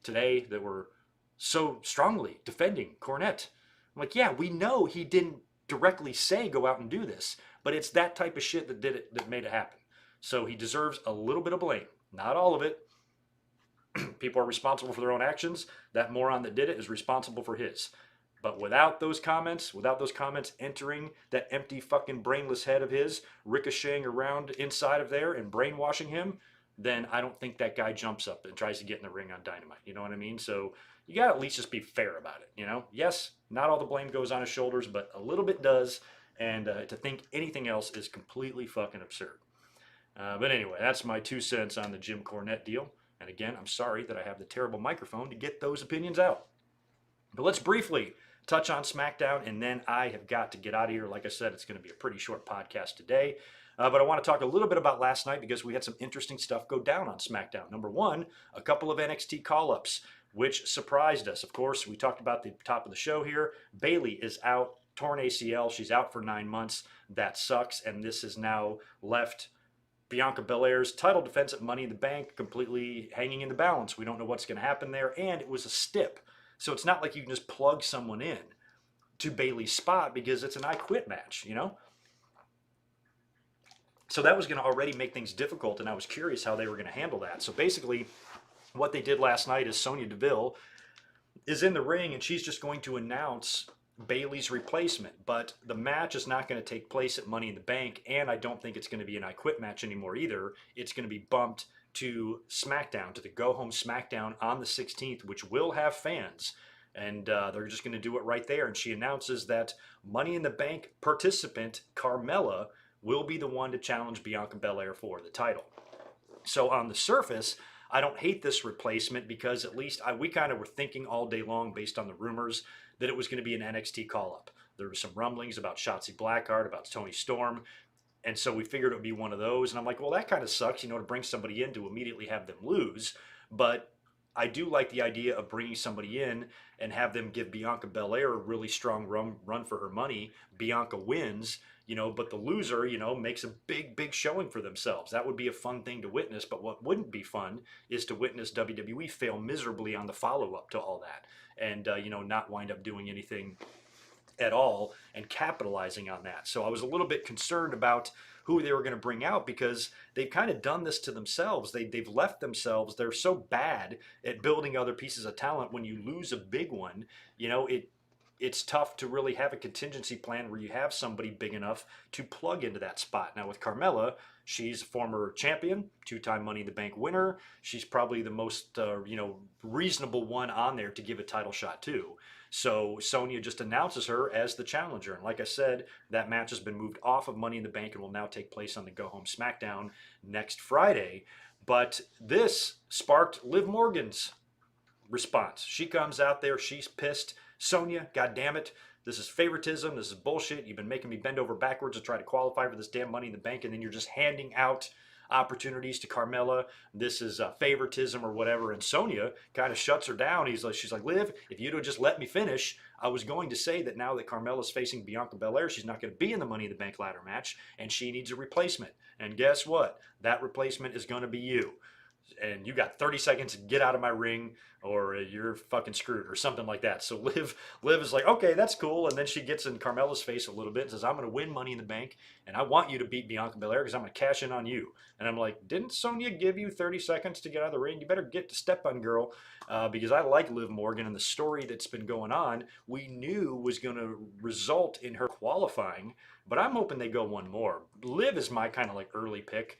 today that were so strongly defending Cornette. I'm like, yeah, we know he didn't directly say go out and do this, but it's that type of shit that did it, that made it happen. So he deserves a little bit of blame. Not all of it. People are responsible for their own actions. That moron that did it is responsible for his. But without those comments entering that empty fucking brainless head of his, ricocheting around inside of there and brainwashing him, then I don't think that guy jumps up and tries to get in the ring on Dynamite. You know what I mean? So you got to at least just be fair about it, Yes, not all the blame goes on his shoulders, but a little bit does. And to think anything else is completely fucking absurd. But anyway, that's my 2 cents on the Jim Cornette deal. And again, I'm sorry that I have the terrible microphone to get those opinions out. But let's briefly touch on Smackdown, and then I have got to get out of here. Like I said, it's going to be a pretty short podcast today. But I want to talk a little bit about last night because we had some interesting stuff go down on Smackdown. Number one, a couple of NXT call-ups. which surprised us. Of course, we talked about the top of the show here. Bayley is out, torn ACL. She's out for 9 months. That sucks. And this has now left Bianca Belair's title defense at Money in the Bank completely hanging in the balance. We don't know what's going to happen there. And it was a stip. So it's not like you can just plug someone in to Bayley's spot because it's an I Quit match, you know? So that was going to already make things difficult, and I was curious how they were going to handle that. So basically, what they did last night is Sonya Deville is in the ring, and she's just going to announce Bayley's replacement. But the match is not going to take place at Money in the Bank, and I don't think it's going to be an I Quit match anymore either. It's going to be bumped to SmackDown, to the Go Home SmackDown on the 16th, which will have fans. And they're just going to do it right there. And she announces that Money in the Bank participant, Carmella, will be the one to challenge Bianca Belair for the title. So on the surface, I don't hate this replacement because at least we kind of were thinking all day long based on the rumors that it was going to be an NXT call-up. There were some rumblings about Shotzi Blackheart, about Toni Storm, and so we figured it would be one of those. And I'm like, well, that kind of sucks, you know, to bring somebody in to immediately have them lose. But I do like the idea of bringing somebody in and have them give Bianca Belair a really strong run for her money. Bianca wins, you know, but the loser, you know, makes a big showing for themselves. That would be a fun thing to witness. But what wouldn't be fun is to witness WWE fail miserably on the follow-up to all that and, you know, not wind up doing anything at all and capitalizing on that. So I was a little bit concerned about who they were going to bring out because they've kind of done this to themselves. They've left themselves. They're so bad at building other pieces of talent. When you lose a big one, you know, it's tough to really have a contingency plan where you have somebody big enough to plug into that spot. Now with Carmella, she's a former champion, 2-time Money in the Bank winner. She's probably the most, you know, reasonable one on there to give a title shot to. So Sonya just announces her as the challenger. And like I said, that match has been moved off of Money in the Bank and will now take place on the Go Home SmackDown next Friday. But this sparked Liv Morgan's response. She comes out there, she's pissed. Sonya, goddammit, this is favoritism, this is bullshit. You've been making me bend over backwards to try to qualify for this damn Money in the Bank, and then you're just handing out opportunities to Carmella. This is favoritism or whatever. And Sonya kind of shuts her down. She's like, Liv, if you'd have just let me finish, I was going to say that now that Carmella's facing Bianca Belair, she's not going to be in the Money in the Bank ladder match, and she needs a replacement. And guess what? That replacement is going to be you. And you got 30 seconds to get out of my ring or you're fucking screwed or something like that. So Liv is like, okay, that's cool. And then she gets in Carmella's face a little bit and says, I'm going to win Money in the Bank and I want you to beat Bianca Belair because I'm going to cash in on you. And I'm like, didn't Sonya give you 30 seconds to get out of the ring? You better get to step on, girl, because I like Liv Morgan and the story that's been going on we knew was going to result in her qualifying, but I'm hoping they go one more. Liv is my kind of like early pick.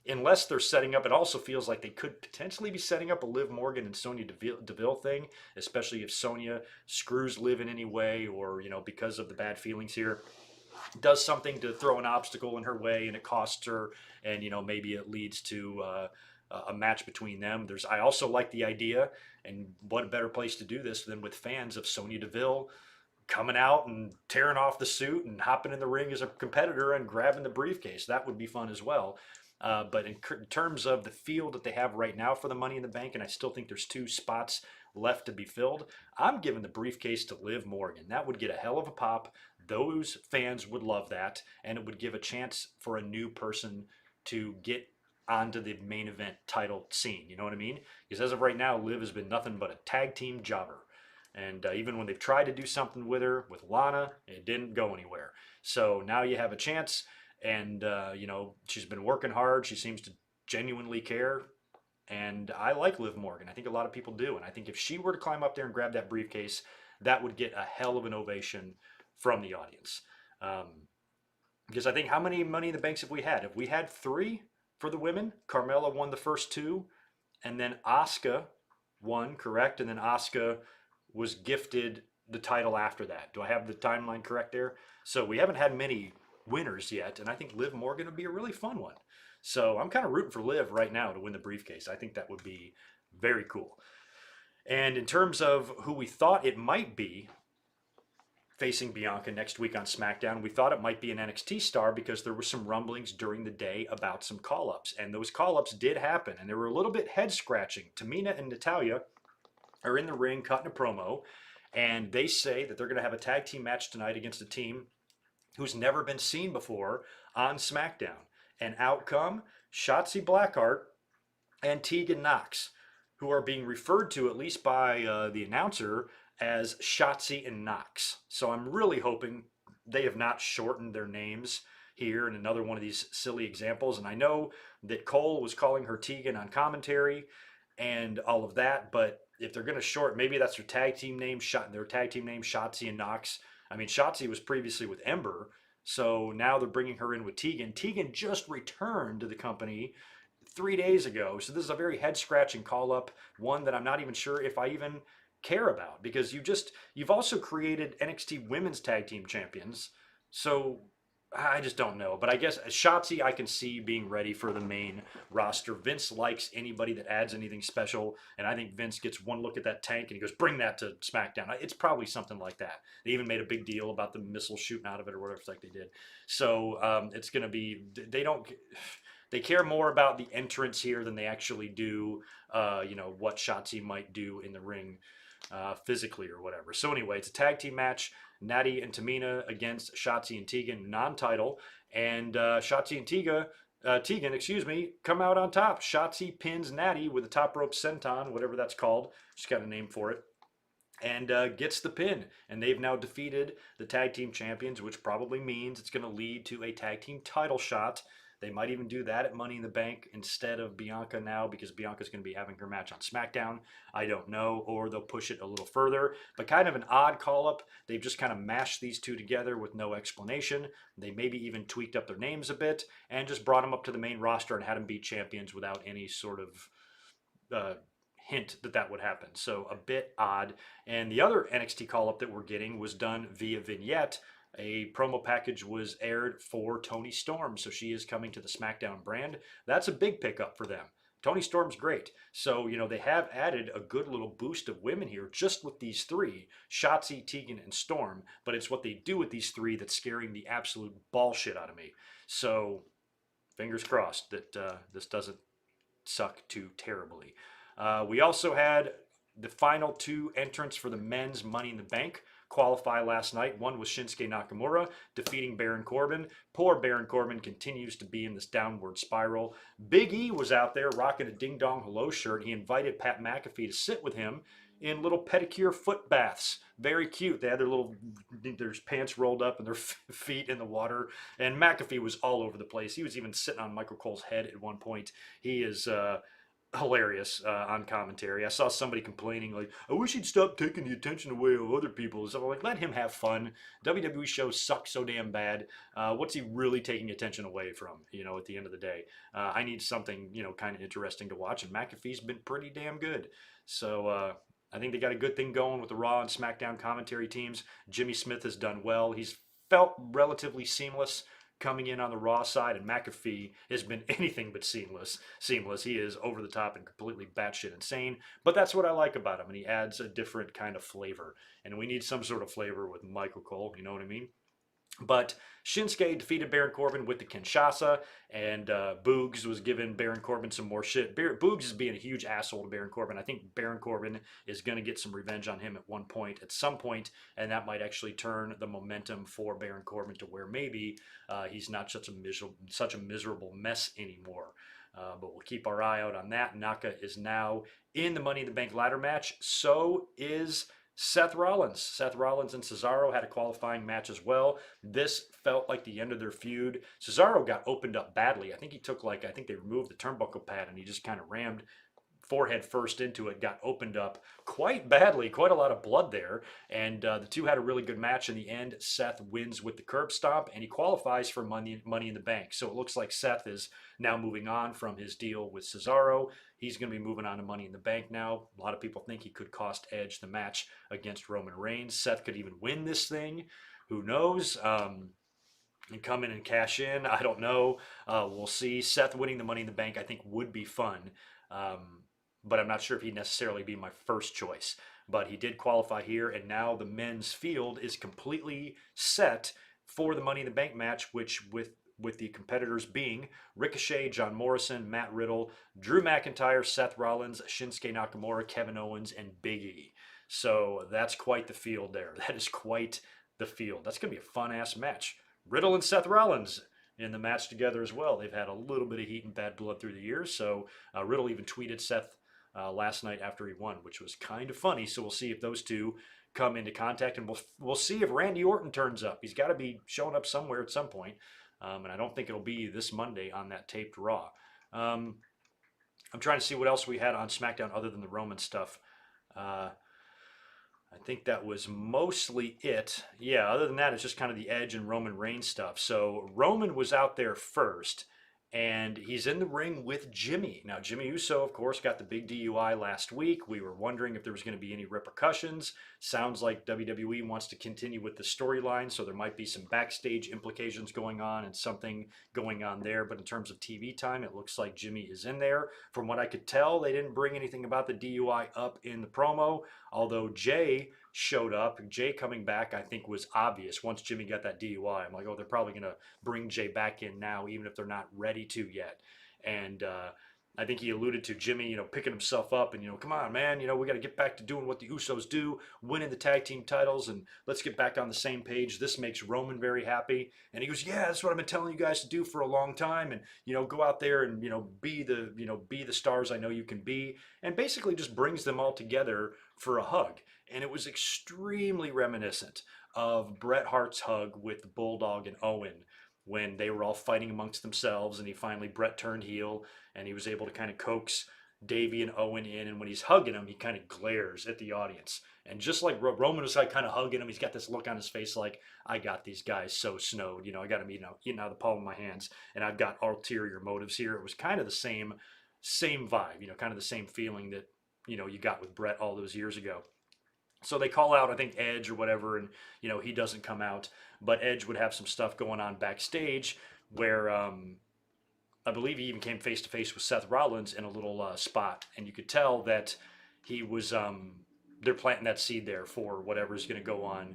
Unless they're setting up, it also feels like they could potentially be setting up a Liv Morgan and Sonya Deville thing, especially if Sonya screws Liv in any way or, you know, because of the bad feelings here, does something to throw an obstacle in her way and it costs her and, you know, maybe it leads to a match between them. I also like the idea, and what a better place to do this than with fans of Sonya Deville coming out and tearing off the suit and hopping in the ring as a competitor and grabbing the briefcase. That would be fun as well. But in terms of the field that they have right now for the Money in the Bank, and I still think there's 2 spots left to be filled, I'm giving the briefcase to Liv Morgan. That would get a hell of a pop. Those fans would love that, and it would give a chance for a new person to get onto the main event title scene. You know what I mean? Because as of right now, Liv has been nothing but a tag team jobber. And even when they've tried to do something with her, with Lana, it didn't go anywhere. So now you have a chance. And, you know, she's been working hard. She seems to genuinely care. And I like Liv Morgan. I think a lot of people do. And I think if she were to climb up there and grab that briefcase, that would get a hell of an ovation from the audience. Because I think how many Money in the Banks have we had? Have we had 3 for the women? Carmella won the first 2. And then Asuka won, correct? And then Asuka was gifted the title after that. Do I have the timeline correct there? So we haven't had many winners yet, and I think Liv Morgan would be a really fun one. So I'm kind of rooting for Liv right now to win the briefcase. I think that would be very cool. And in terms of who we thought it might be facing Bianca next week on SmackDown, we thought it might be an NXT star because there were some rumblings during the day about some call-ups, and those call-ups did happen, and they were a little bit head-scratching. Tamina and Natalya are in the ring cutting a promo, and they say that they're going to have a tag team match tonight against a team who's never been seen before on SmackDown. And out come Shotzi Blackheart and Tegan Knox, who are being referred to, at least by the announcer, as Shotzi and Knox. So I'm really hoping they have not shortened their names here in another one of these silly examples. And I know that Cole was calling her Tegan on commentary and all of that, but if they're going to short, maybe that's their tag team name, Shotzi and Knox. I mean, Shotzi was previously with Ember, so now they're bringing her in with Tegan. Tegan just returned to the company 3 days ago, so this is a very head-scratching call-up, one that I'm not even sure if I even care about, because you've also created NXT Women's Tag Team Champions, so I just don't know. But I guess Shotzi I can see being ready for the main roster. Vince likes anybody that adds anything special, and I think Vince gets one look at that tank and he goes, bring that to SmackDown. It's probably something like that. They even made a big deal about the missile shooting out of it or whatever like they did. So it's going to be, they care more about the entrance here than they actually do, what Shotzi might do in the ring physically or whatever. So anyway, it's a tag team match. Natty and Tamina against Shotzi and Tegan, non-title. And Shotzi and Tegan, come out on top. Shotzi pins Natty with a top rope senton, whatever that's called. She's got a name for it. And gets the pin. And they've now defeated the tag team champions, which probably means it's going to lead to a tag team title shot. They might even do that at Money in the Bank instead of Bianca now, because Bianca's going to be having her match on SmackDown. I don't know, or they'll push it a little further. But kind of an odd call-up. They've just kind of mashed these two together with no explanation. They maybe even tweaked up their names a bit and just brought them up to the main roster and had them be champions without any sort of hint that would happen. So a bit odd. And the other NXT call-up that we're getting was done via vignette. A promo package was aired for Toni Storm, so she is coming to the SmackDown brand. That's a big pickup for them. Toni Storm's great. So, they have added a good little boost of women here just with these three, Shotzi, Tegan, and Storm, but it's what they do with these three that's scaring the absolute bullshit out of me. So, fingers crossed that this doesn't suck too terribly. We also had the final two entrants for the men's Money in the Bank qualify last night. One was Shinsuke Nakamura defeating Baron Corbin. Poor Baron Corbin continues to be in this downward spiral. Big E was out there rocking a Ding Dong Hello shirt. He invited Pat McAfee to sit with him in little pedicure foot baths. Very cute. They had their pants rolled up and their feet in the water. And McAfee was all over the place. He was even sitting on Michael Cole's head at one point. He is hilarious on commentary. I saw somebody complaining like, I wish he'd stop taking the attention away of other people. So I'm like, let him have fun. WWE shows suck so damn bad. What's he really taking attention away from, at the end of the day? I need something, kind of interesting to watch. And McAfee's been pretty damn good. So I think they got a good thing going with the Raw and SmackDown commentary teams. Jimmy Smith has done well. He's felt relatively seamless coming in on the Raw side, and McAfee has been anything but seamless. He is over the top and completely batshit insane, but that's what I like about him, and he adds a different kind of flavor, and we need some sort of flavor with Michael Cole, you know what I mean? But Shinsuke defeated Baron Corbin with the Kinshasa, and Boogs was giving Baron Corbin some more shit. Boogs is being a huge asshole to Baron Corbin. I think Baron Corbin is going to get some revenge on him at some point, and that might actually turn the momentum for Baron Corbin to where maybe he's not such a miserable mess anymore. But we'll keep our eye out on that. Naka is now in the Money in the Bank ladder match. So is Seth Rollins. Seth Rollins and Cesaro had a qualifying match as well. This felt like the end of their feud. Cesaro got opened up badly. I think they removed the turnbuckle pad and he just kind of rammed forehead first into it, got opened up quite badly, quite a lot of blood there. And the two had a really good match in the end. Seth wins with the curb stomp and he qualifies for Money in the Bank. So it looks like Seth is now moving on from his deal with Cesaro. He's going to be moving on to Money in the Bank now. A lot of people think he could cost Edge the match against Roman Reigns. Seth could even win this thing. Who knows? And come in and cash in. I don't know. We'll see. Seth winning the Money in the Bank, I think, would be fun. But I'm not sure if he'd necessarily be my first choice. But he did qualify here, and now the men's field is completely set for the Money in the Bank match, which with with the competitors being Ricochet, John Morrison, Matt Riddle, Drew McIntyre, Seth Rollins, Shinsuke Nakamura, Kevin Owens, and Big E. So that's quite the field there. That is quite the field. That's going to be a fun-ass match. Riddle and Seth Rollins in the match together as well. They've had a little bit of heat and bad blood through the years. So Riddle even tweeted Seth last night after he won, which was kind of funny. So we'll see if those two come into contact, and we'll see if Randy Orton turns up. He's got to be showing up somewhere at some point, and I don't think it'll be this Monday on that taped Raw. I'm trying to see what else we had on SmackDown other than the Roman stuff. I think that was mostly it. Yeah, other than that, it's just kind of the Edge and Roman Reigns stuff. So Roman was out there first, and he's in the ring with Jimmy. Now, Jimmy Uso, of course, got the big DUI last week. We were wondering if there was going to be any repercussions. Sounds like WWE wants to continue with the storyline, so there might be some backstage implications going on and something going on there. But in terms of TV time, it looks like Jimmy is in there. From what I could tell, they didn't bring anything about the DUI up in the promo, although Jay showed up. Jay coming back, I think, was obvious. Once Jimmy got that DUI, I'm like, oh, they're probably going to bring Jay back in now, even if they're not ready to yet. And I think he alluded to Jimmy, picking himself up and, come on, man, we got to get back to doing what the Usos do, winning the tag team titles, and let's get back on the same page. This makes Roman very happy. And he goes, yeah, that's what I've been telling you guys to do for a long time. And, go out there and, be the stars I know you can be. And basically just brings them all together for a hug. And it was extremely reminiscent of Bret Hart's hug with Bulldog and Owen when they were all fighting amongst themselves, and Bret turned heel, and he was able to kind of coax Davey and Owen in, and when he's hugging him, he kind of glares at the audience. And just like Roman was like kind of hugging him, he's got this look on his face like, I got these guys so snowed, I got them eating out of the palm of my hands, and I've got ulterior motives here. It was kind of the same vibe, kind of the same feeling that, you got with Bret all those years ago. So they call out, I think, Edge or whatever, and, he doesn't come out. But Edge would have some stuff going on backstage where I believe he even came face-to-face with Seth Rollins in a little spot. And you could tell that he was, they're planting that seed there for whatever's going to go on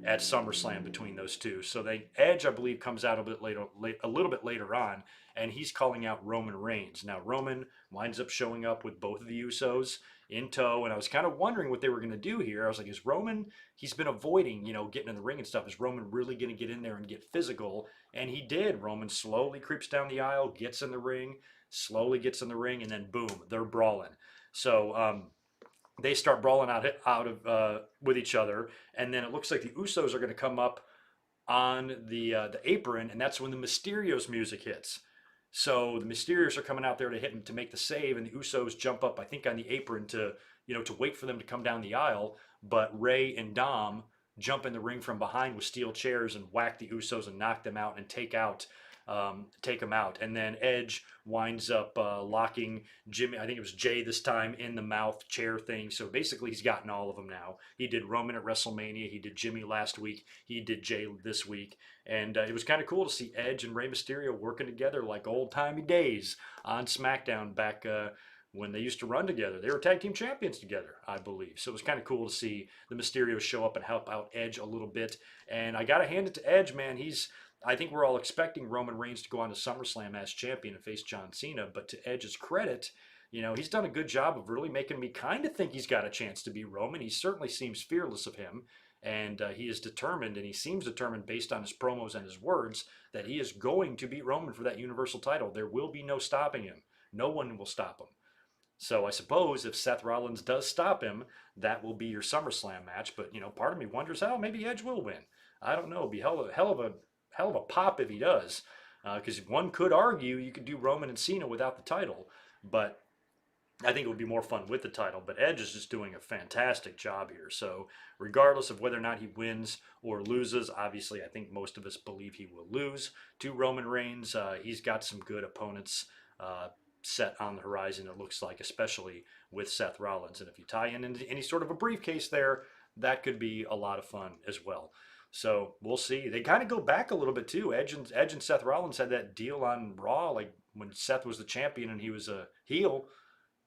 at SummerSlam between those two. So Edge, I believe, comes out a little bit later on, and he's calling out Roman Reigns. Now, Roman winds up showing up with both of the Usos in tow, and I was kind of wondering what they were going to do here. I was like, is Roman, he's been avoiding, getting in the ring and stuff. Is Roman really going to get in there and get physical? And he did. Roman slowly creeps down the aisle, gets in the ring, slowly gets in the ring, and then boom, they're brawling. So they start brawling with each other, and then it looks like the Usos are going to come up on the apron, and that's when the Mysterios music hits. So the Mysterios are coming out there to hit him to make the save, and the Usos jump up, I think, on the apron to wait for them to come down the aisle. But Ray and Dom jump in the ring from behind with steel chairs and whack the Usos and knock them out and take them out. And then Edge winds up locking Jimmy, I think it was Jay this time, in the mouth chair thing. So basically he's gotten all of them now. He did Roman at WrestleMania. He did Jimmy last week. He did Jay this week. And it was kind of cool to see Edge and Rey Mysterio working together like old-timey days on SmackDown back when they used to run together. They were tag team champions together, I believe. So it was kind of cool to see the Mysterios show up and help out Edge a little bit. And I got to hand it to Edge, man. I think we're all expecting Roman Reigns to go on to SummerSlam as champion and face John Cena. But to Edge's credit, he's done a good job of really making me kind of think he's got a chance to beat Roman. He certainly seems fearless of him. And he is determined, and he seems determined based on his promos and his words, that he is going to beat Roman for that Universal title. There will be no stopping him. No one will stop him. So I suppose if Seth Rollins does stop him, that will be your SummerSlam match. But, part of me wonders how maybe Edge will win. I don't know. It'd be hell of a pop if he does. Because one could argue you could do Roman and Cena without the title. But I think it would be more fun with the title, but Edge is just doing a fantastic job here. So regardless of whether or not he wins or loses, obviously I think most of us believe he will lose to Roman Reigns. He's got some good opponents set on the horizon, it looks like, especially with Seth Rollins. And if you tie in any sort of a briefcase there, that could be a lot of fun as well. So we'll see. They kind of go back a little bit too. Edge and Seth Rollins had that deal on Raw, like when Seth was the champion and he was a heel.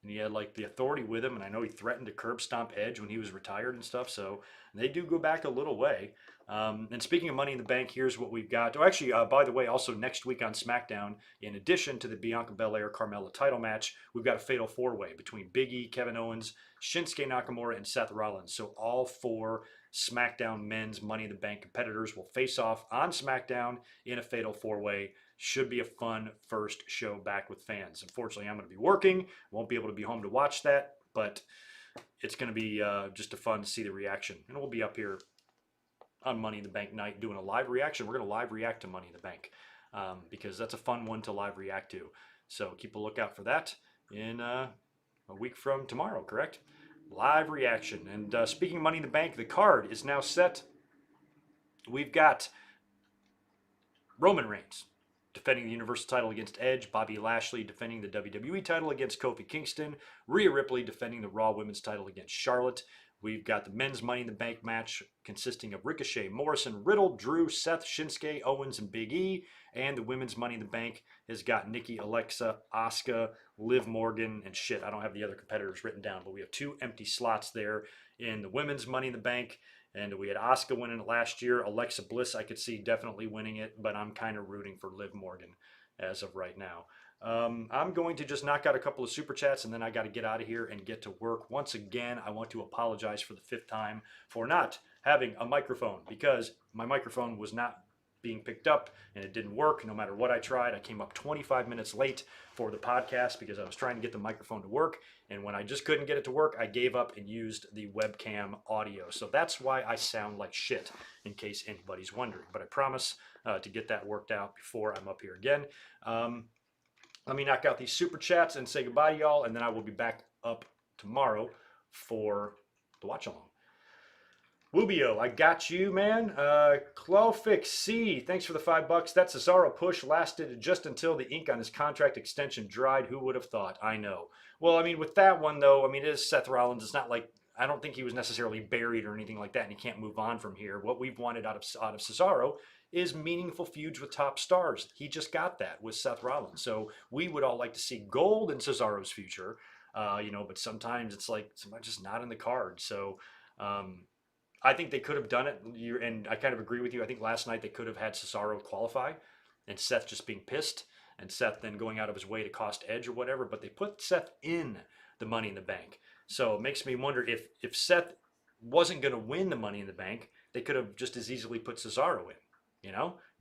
and he had like the authority with him, and I know he threatened to curb stomp Edge when he was retired and stuff. So they do go back a little way. And speaking of Money in the Bank, here's what we've got. Oh, actually, by the way, also next week on SmackDown, in addition to the Bianca Belair Carmella title match, we've got a fatal four-way between Big E, Kevin Owens, Shinsuke Nakamura, and Seth Rollins. So all four SmackDown men's Money in the Bank competitors will face off on SmackDown in a fatal four-way. Should be a fun first show back with fans. Unfortunately, I'm going to be working. Won't be able to be home to watch that, but it's going to be just a fun to see the reaction. And we'll be up here on Money in the Bank night doing a live reaction. We're going to live react to Money in the Bank because that's a fun one to live react to. So keep a lookout for that in a week from tomorrow, correct? Live reaction. And speaking of Money in the Bank, the card is now set. We've got Roman Reigns defending the Universal title against Edge, Bobby Lashley defending the WWE title against Kofi Kingston, Rhea Ripley defending the Raw Women's title against Charlotte. We've got the men's Money in the Bank match consisting of Ricochet, Morrison, Riddle, Drew, Seth, Shinsuke, Owens, and Big E. And the women's Money in the Bank has got Nikki, Alexa, Asuka, Liv Morgan, and shit. I don't have the other competitors written down, but we have 2 empty slots there in the women's Money in the Bank. And we had Asuka winning it last year. Alexa Bliss, I could see definitely winning it, but I'm kind of rooting for Liv Morgan as of right now. I'm going to just knock out a couple of super chats, and then I got to get out of here and get to work. Once again, I want to apologize for the 5th time for not having a microphone, because my microphone was not being picked up and it didn't work no matter what I tried. I came up 25 minutes late for the podcast because I was trying to get the microphone to work, and when I just couldn't get it to work, I gave up and used the webcam audio. So that's why I sound like shit, in case anybody's wondering. But I promise to get that worked out before I'm up here again. Let me knock out these super chats and say goodbye to y'all, and then I will be back up tomorrow for the watch along. Wubio, I got you, man. Clofix C, thanks for the $5. That Cesaro push lasted just until the ink on his contract extension dried. Who would have thought? I know. Well, I mean, with that one, though, I mean, it is Seth Rollins. It's not like, I don't think he was necessarily buried or anything like that, and he can't move on from here. What we've wanted out of Cesaro is meaningful feuds with top stars. He just got that with Seth Rollins. So we would all like to see gold in Cesaro's future, but sometimes it's like, sometimes just not in the card. So, I think they could have done it, and I kind of agree with you. I think last night they could have had Cesaro qualify and Seth just being pissed, and Seth then going out of his way to cost Edge or whatever, but they put Seth in the Money in the Bank. So it makes me wonder if Seth wasn't going to win the Money in the Bank, they could have just as easily put Cesaro in,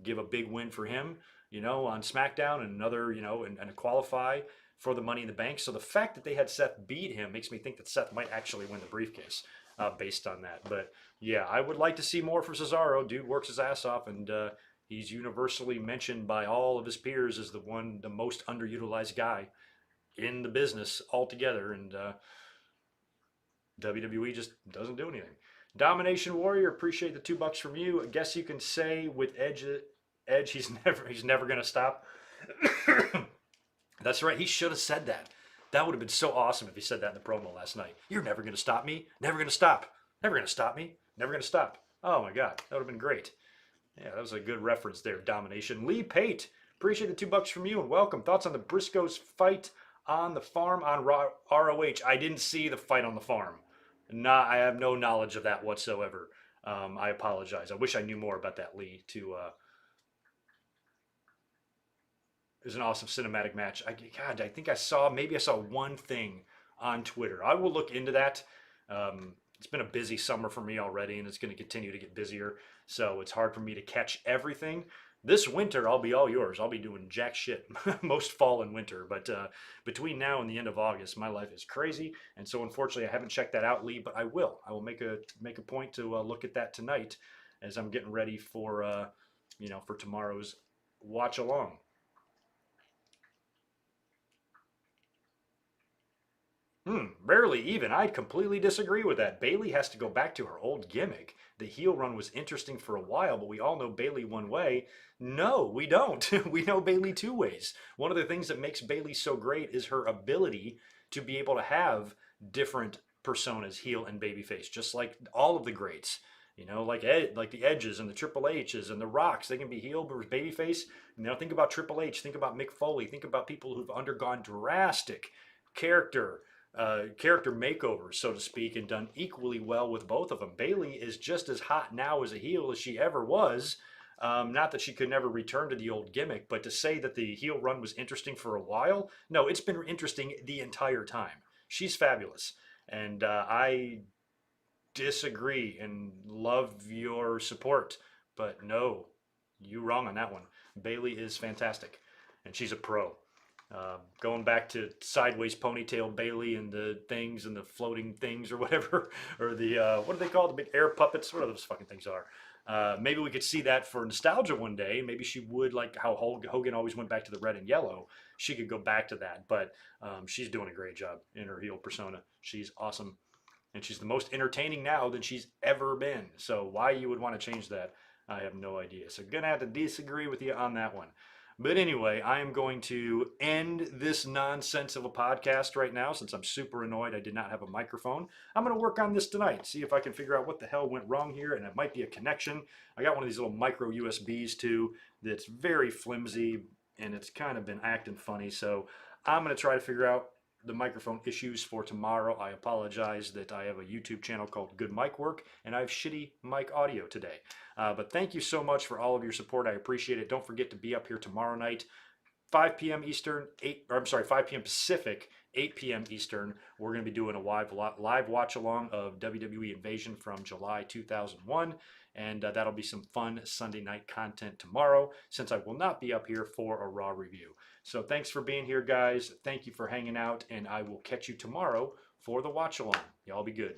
give a big win for him, on SmackDown, and another, and qualify for the Money in the Bank. So the fact that they had Seth beat him makes me think that Seth might actually win the briefcase. Based on that. But yeah, I would like to see more from Cesaro. Dude works his ass off, and he's universally mentioned by all of his peers as the most underutilized guy in the business altogether, and WWE just doesn't do anything. Domination Warrior, appreciate the $2 from you. I guess you can say with Edge, he's never gonna stop. That's right, he should have said that. That would have been so awesome if he said that in the promo last night. You're never going to stop me. Never going to stop. Never going to stop me. Never going to stop. Oh, my God. That would have been great. Yeah, that was a good reference there, Domination. Lee Pate, appreciate the $2 from you, and welcome. Thoughts on the Briscoes fight on the farm on ROH? I didn't see the fight on the farm. I have no knowledge of that whatsoever. I apologize. I wish I knew more about that, Lee, It was an awesome cinematic match. I think I saw one thing on Twitter. I will look into that. It's been a busy summer for me already, and it's going to continue to get busier. So it's hard for me to catch everything. This winter, I'll be all yours. I'll be doing jack shit most fall and winter. But between now and the end of August, my life is crazy. And so unfortunately, I haven't checked that out, Lee, but I will. I will make a point to look at that tonight as I'm getting ready for for tomorrow's watch along. Barely even. I completely disagree with that. Bayley has to go back to her old gimmick. The heel run was interesting for a while, but we all know Bayley one way. No, we don't. We know Bayley two ways. One of the things that makes Bayley so great is her ability to be able to have different personas, heel and babyface, just like all of the greats. Like the Edges and the Triple H's and the Rocks. They can be heel versus babyface. Think about Triple H. Think about Mick Foley. Think about people who've undergone drastic character character makeovers, so to speak, and done equally well with both of them. Bayley is just as hot now as a heel as she ever was. Not that she could never return to the old gimmick, but to say that the heel run was interesting for a while, no, it's been interesting the entire time. She's fabulous. And I disagree and love your support, but no, you wrong on that one. Bayley is fantastic, and she's a pro. Going back to sideways ponytail Bayley and the things and the floating things or whatever, or the what do they call it? The big air puppets? What those fucking things are? Maybe we could see that for nostalgia one day. Maybe she would, like how Hogan always went back to the red and yellow. She could go back to that, but she's doing a great job in her heel persona. She's awesome, and she's the most entertaining now than she's ever been. So why you would want to change that, I have no idea. So gonna have to disagree with you on that one. But anyway, I am going to end this nonsense of a podcast right now since I'm super annoyed I did not have a microphone. I'm going to work on this tonight, see if I can figure out what the hell went wrong here, and it might be a connection. I got one of these little micro USBs too that's very flimsy, and it's kind of been acting funny. So I'm going to try to figure out the microphone issues for tomorrow. I apologize that I have a YouTube channel called Good Mic Work, and I have shitty mic audio today. But thank you so much for all of your support. I appreciate it. Don't forget to be up here tomorrow night, 5 p.m. Eastern, 5 p.m. Pacific, 8 p.m. Eastern. We're going to be doing a live watch along of WWE Invasion from July 2001. And that'll be some fun Sunday night content tomorrow, since I will not be up here for a Raw review. So thanks for being here, guys. Thank you for hanging out, and I will catch you tomorrow for the watch along. Y'all be good.